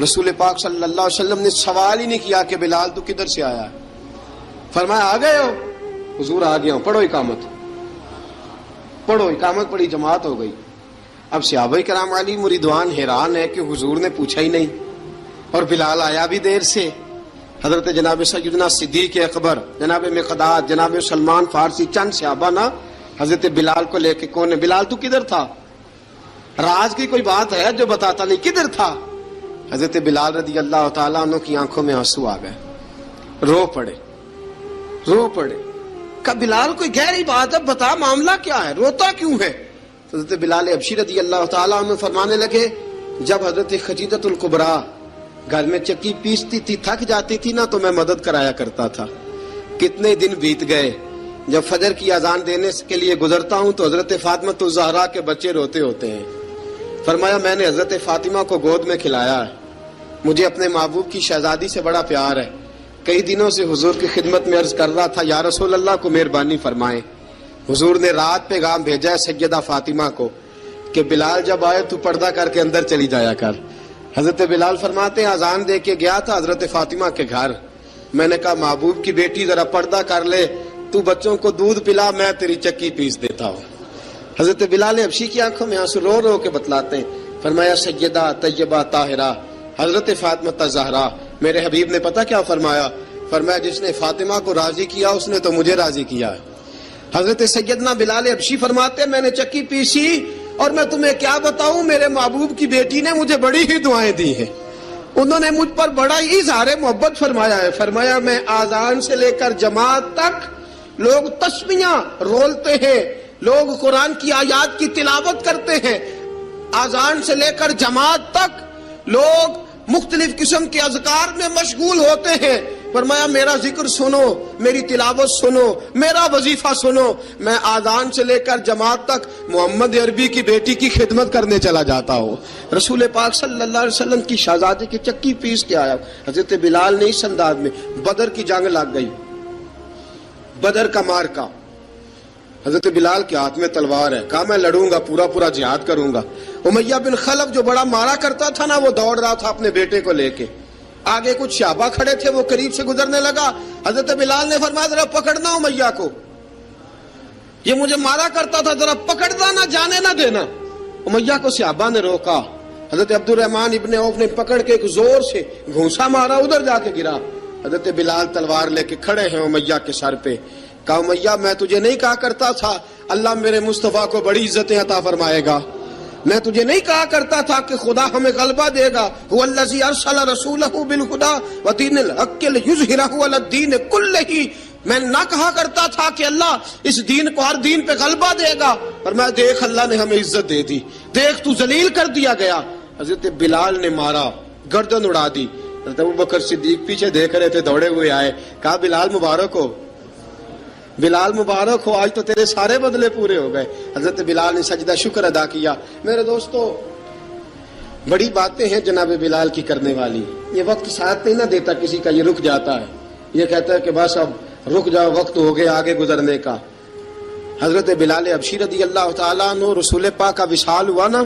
A: رسول پاک صلی اللہ علیہ وسلم نے سوال ہی نہیں کیا کہ بلال تو کدھر سے آیا ہے، فرمایا آ گئے ہو؟ حضور آ گیا ہوں، پڑھو اقامت، پڑھو اقامت پڑھی، جماعت ہو گئی۔ اب صحابہ کرام علی مریدوان حیران ہے کہ حضور نے پوچھا ہی نہیں اور بلال آیا بھی دیر سے۔ حضرت جناب سیدنا صدیق اکبر، جناب مقداد، جناب سلمان فارسی، چند صحابہ نا حضرت بلال کو لے کے، کون ہے بلال تو کدھر تھا؟ راز کی کوئی بات ہے جو بتاتا نہیں، کدھر تھا؟ حضرت بلال رضی اللہ تعالیٰ عنہ کی آنکھوں میں آنسو آ گئے، رو پڑے۔ کہ بلال کوئی گہری بات ہے، بتا معاملہ کیا ہے، روتا کیوں ہے؟ حضرت بلال حبشی رضی اللہ تعالیٰ عنہ فرمانے لگے جب حضرت خدیجۃ الکبریٰ گھر میں چکی پیستی تھی، تھک جاتی تھی نا تو میں مدد کرایا کرتا تھا۔ کتنے دن بیت گئے، جب فجر کی اذان دینے کے لیے گزرتا ہوں تو حضرت فاطمہ الزہرا کے بچے روتے ہوتے ہیں۔ فرمایا میں نے حضرت فاطمہ کو گود میں کھلایا ہے، مجھے اپنے محبوب کی شہزادی سے بڑا پیار ہے۔ کئی دنوں سے حضور کی خدمت میں عرض کر رہا تھا یا رسول اللہ کو مہربانی فرمائیں۔ حضور نے رات پیغام بھیجا ہے سیدہ فاطمہ کو کہ بلال جب آئے تو پردہ کر کے اندر چلی جایا کر۔ حضرت بلال فرماتے ہیں اذان دے کے گیا تھا حضرت فاطمہ کے گھر، میں نے کہا محبوب کی بیٹی ذرا پردہ کر لے، تو بچوں کو دودھ پلا، میں تیری چکی پیس دیتا ہوں۔ حضرت بلال حبشی کی آنکھوں میں آنسو رو رو کے بتلاتے ہیں، فرمایا سیدہ طیبہ طاہرہ حضرت فاطمہ الزہرا، میرے حبیب نے پتہ کیا فرمایا؟ فرمایا جس نے فاطمہ کو راضی کیا اس نے تو مجھے راضی کیا ہے۔ حضرت سیدنا بلال حبشی فرماتے ہیں میں نے چکی پیسی اور میں تمہیں کیا بتاؤں، میرے محبوب کی بیٹی نے مجھے بڑی ہی دعائیں دی ہیں، انہوں نے مجھ پر بڑا ہی اظہار محبت فرمایا ہے۔ فرمایا میں آذان سے لے کر جماعت تک لوگ تسمیاں رولتے ہیں، لوگ قرآن کی آیات کی تلاوت کرتے ہیں، آذان سے لے کر جماعت تک لوگ مختلف قسم کے اذکار میں مشغول ہوتے ہیں۔ فرمایا میرا ذکر سنو، میری تلاوت سنو، میرا وظیفہ سنو، میں آذان سے لے کر جماعت تک محمد عربی کی بیٹی کی خدمت کرنے چلا جاتا ہوں۔ رسول پاک صلی اللہ علیہ وسلم کی شہزادی کی چکی پیس کے آیا۔ حضرت بلال نے اس انداز میں، بدر کی جنگ لگ گئی، بدر کا مارکا، حضرت بلال کے ہاتھ میں تلوار ہے، کہا میں لڑوں گا، پورا جہاد کروں گا۔ امیہ بن خلف جو بڑا مارا کرتا تھا نا وہ دوڑ رہا تھا اپنے بیٹے کو لے کے، آگے کچھ صحابہ کھڑے تھے، وہ قریب سے گزرنے لگا، حضرت بلال نے فرمایا ذرا پکڑنا امیہ کو، یہ مجھے مارا کرتا تھا، ذرا پکڑنا، نہ جانے نہ دینا۔ امیہ کو صحابہ نے روکا، حضرت عبد الرحمن ابن عوف نے پکڑ کے ایک زور سے گھونسا مارا، ادھر جا کے گرا۔ حضرت بلال تلوار لے کے کھڑے ہیں امیہ کے سر پہ، کہا امیہ میں تجھے نہیں کہا کرتا تھا اللہ میرے مصطفیٰ کو بڑی عزتیں عطا فرمائے گا، میں تجھے نہیں کہا کرتا تھا کہ خدا ہمیں غلبہ دے گا، هو الذی ارسل رسولہ بالہدی ودین الحق لیظہرہ علی الدین کلہ، میں نہ کہا کرتا تھا کہ اللہ اس دین کو ہر دین پہ غلبہ دے گا، پر میں دیکھ اللہ نے ہمیں عزت دے دی، دیکھ تو ذلیل کر دیا گیا۔ حضرت بلال نے مارا، گردن اڑا دی۔ حضرت ابوبکر صدیق پیچھے دیکھ رہے تھے، دوڑے ہوئے آئے، کہا بلال مبارک ہو، بلال مبارک ہو، آج تو تیرے سارے بدلے پورے ہو گئے۔ حضرت بلال نے سجدہ شکر ادا کیا۔ میرے دوستو، بڑی باتیں ہیں جناب بلال کی کرنے والی، یہ وقت ساتھ نہیں نہ دیتا کسی کا، یہ رک جاتا ہے، یہ کہتا ہے کہ بس اب رک جاؤ، وقت ہو گیا آگے گزرنے کا۔ حضرت بلال حبشی رضی اللہ تعالیٰ عنہ، رسول پاک کا وصال ہوا نا،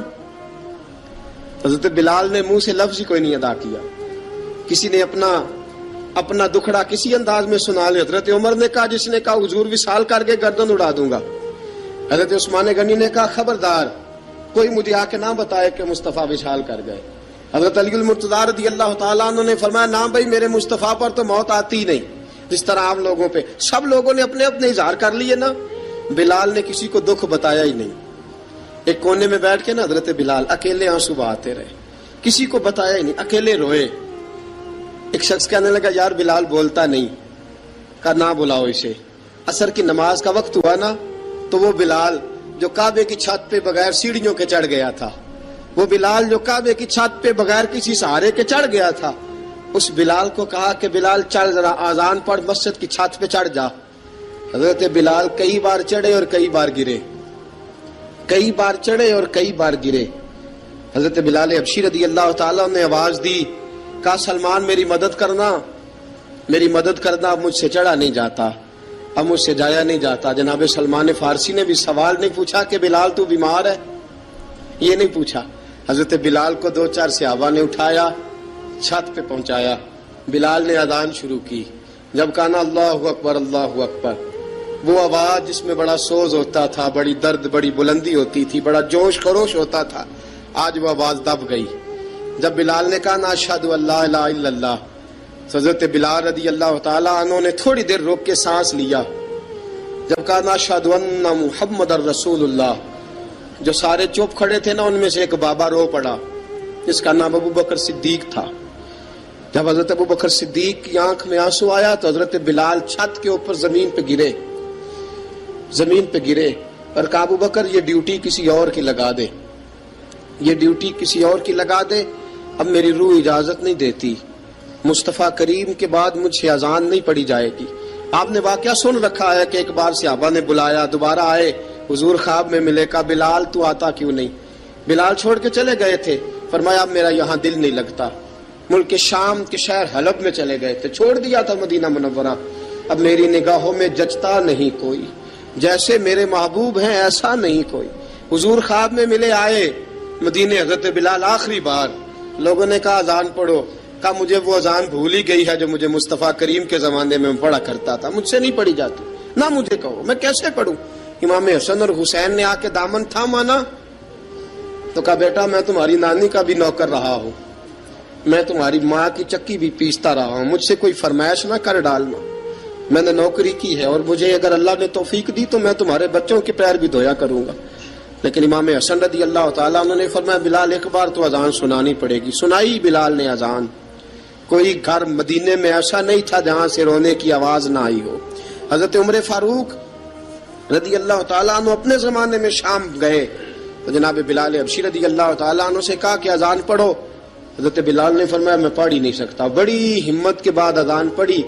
A: حضرت بلال نے منہ سے لفظ ہی کوئی نہیں ادا کیا، کسی نے اپنا دکھڑا کسی انداز میں سنا لیا۔ حضرت عمر نے کہا، جس نے کہا حضور وصال کر کے گردن اڑا دوں گا۔ حضرت عثمان غنی نے کہا خبردار کوئی مجھے آ کے نہ بتائے کہ مصطفیٰ وصال کر گئے۔ حضرت علی المرتضیٰ رضی اللہ تعالیٰ عنہ نے فرمایا، نہ بھائی میرے مصطفیٰ پر تو موت آتی ہی نہیں، جس طرح عام لوگوں پہ سب لوگوں نے اپنے اپنے اظہار کر لیے نا، بلال نے کسی کو دکھ بتایا ہی نہیں۔ ایک کونے میں بیٹھ کے نا حضرت بلال اکیلے آنسو بہاتے رہے، کسی کو بتایا ہی نہیں، اکیلے روئے۔ ایک شخص کہنے لگا یار بلال بولتا نہیں، کہا نہ بلاؤ اسے۔ عصر کی نماز کا وقت ہوا نا، تو وہ بلال جو کعبے کی چھت پہ بغیر سیڑھیوں کے چڑھ گیا تھا، وہ بلال جو کعبے کی چھت پہ بغیر کسی سہارے کے چڑھ گیا تھا، اس بلال کو کہا کہ بلال چڑھ ذرا، آذان پڑھ، مسجد کی چھت پہ چڑھ جا۔ حضرت بلال کئی بار چڑھے اور کئی بار گرے، کئی بار چڑھے اور کئی بار گرے۔ حضرت بلال حبشی رضی اللہ تعالیٰ نے آواز دی، کہا سلمان میری مدد کرنا، میری مدد کرنا، اب مجھ سے چڑھا نہیں جاتا، اب مجھ سے جایا نہیں جاتا۔ جناب سلمان فارسی نے بھی سوال نہیں پوچھا کہ بلال تو بیمار ہے، یہ نہیں پوچھا۔ حضرت بلال کو دو چار صحابہ نے اٹھایا، چھت پہ پہنچایا، بلال نے اذان شروع کی۔ جب کہا نا اللہ اکبر اللہ اکبر، وہ آواز جس میں بڑا سوز ہوتا تھا، بڑی درد، بڑی بلندی ہوتی تھی، بڑا جوش خروش ہوتا تھا، آج وہ آواز دب گئی۔ جب بلال نے کہا نا اشہد ان لا الہ الا اللہ، حضرت بلال رضی اللہ تعالیٰ عنہ نے تھوڑی دیر روک کے سانس لیا۔ جب کہا نا اشہد ان محمد الرسول اللہ، جو سارے چپ کھڑے تھے نا، ان میں سے ایک بابا رو پڑا، جس کا نام ابو بکر صدیق تھا۔ جب حضرت ابو بکر صدیق کی آنکھ میں آنسو آیا تو حضرت بلال چھت کے اوپر زمین پہ گرے، زمین پہ گرے، اور کہا ابو بکر یہ ڈیوٹی کسی اور کی لگا دے، یہ ڈیوٹی کسی اور کی لگا دے، اب میری روح اجازت نہیں دیتی، مصطفیٰ کریم کے بعد مجھ سے اذان نہیں پڑھی جائے گی۔ آپ نے واقعہ سن رکھا ہے کہ ایک بار صحابہ نے بلایا، دوبارہ آئے، حضور خواب میں ملے، کہا بلال تو آتا کیوں نہیں؟ بلال چھوڑ کے چلے گئے تھے، فرمایا اب میرا یہاں دل نہیں لگتا۔ ملک شام کے شہر حلب میں چلے گئے تھے، چھوڑ دیا تھا مدینہ منورہ، اب میری نگاہوں میں جچتا نہیں کوئی، جیسے میرے محبوب ہیں ایسا نہیں کوئی۔ حضور خواب میں ملے، آئے مدینے، حضرت بلال آخری بار، لوگوں نے کہا اذان پڑھو، کہا مجھے وہ اذان بھول ہی گئی ہے جو مجھے مصطفیٰ کریم کے زمانے میں پڑھا کرتا تھا، مجھ سے نہیں پڑھی جاتی، نہ مجھے کہو، میں کیسے پڑھوں؟ امام حسن اور حسین نے آ کے دامن تھاما نا، تو کہا بیٹا میں تمہاری نانی کا بھی نوکر رہا ہوں، میں تمہاری ماں کی چکی بھی پیستا رہا ہوں، مجھ سے کوئی فرمائش نہ کر ڈالنا، میں نے نوکری کی ہے، اور مجھے اگر اللہ نے توفیق دی تو میں تمہارے بچوں کے پیر بھی دھویا کروں گا۔ لیکن امام حسن رضی اللہ تعالیٰ عنہ نے فرمایا بلال ایک بار تو اذان سنانی پڑے گی۔ سنائی بلال نے اذان۔ کوئی گھر مدینے میں ایسا نہیں تھا جہاں سے رونے کی آواز نہ آئی ہو۔ حضرت عمر فاروق رضی اللہ تعالیٰ عنہ اپنے زمانے میں شام گئے تو جناب بلال حبشی رضی اللہ تعالیٰ عنہ سے کہا کہ اذان پڑھو۔ حضرت بلال نے فرمایا میں پڑھ ہی نہیں سکتا، بڑی ہمت کے بعد اذان پڑھی،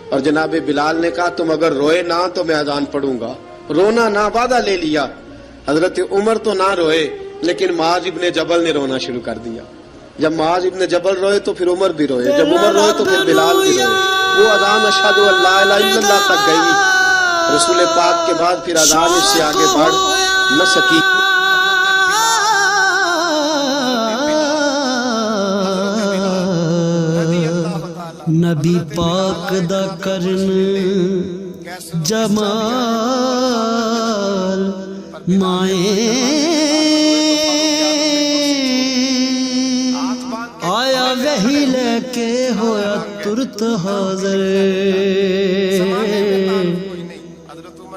A: اور جناب بلال نے کہا تم اگر روئے نہ تو میں اذان پڑھوں گا، رونا نہ، وعدہ لے لیا۔ حضرت عمر تو نہ روئے، لیکن معاذ ابن جبل نے رونا شروع کر دیا۔ جب معاذ ابن جبل روئے تو پھر عمر بھی روئے، جب عمر روئے تو پھر بلال بھی روئے۔ وہ اذان اشہد ان لا الہ الا اللہ تک گئی، رسول پاک کے بعد پھر اذان اس سے آگے بڑھ نہ سکی۔
B: نبی پاک دا کرن جمال مائیں آیا وہی لے کے ہویا ترت حاضر،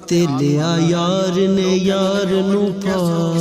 B: تے لیا یار نے یار نو پال۔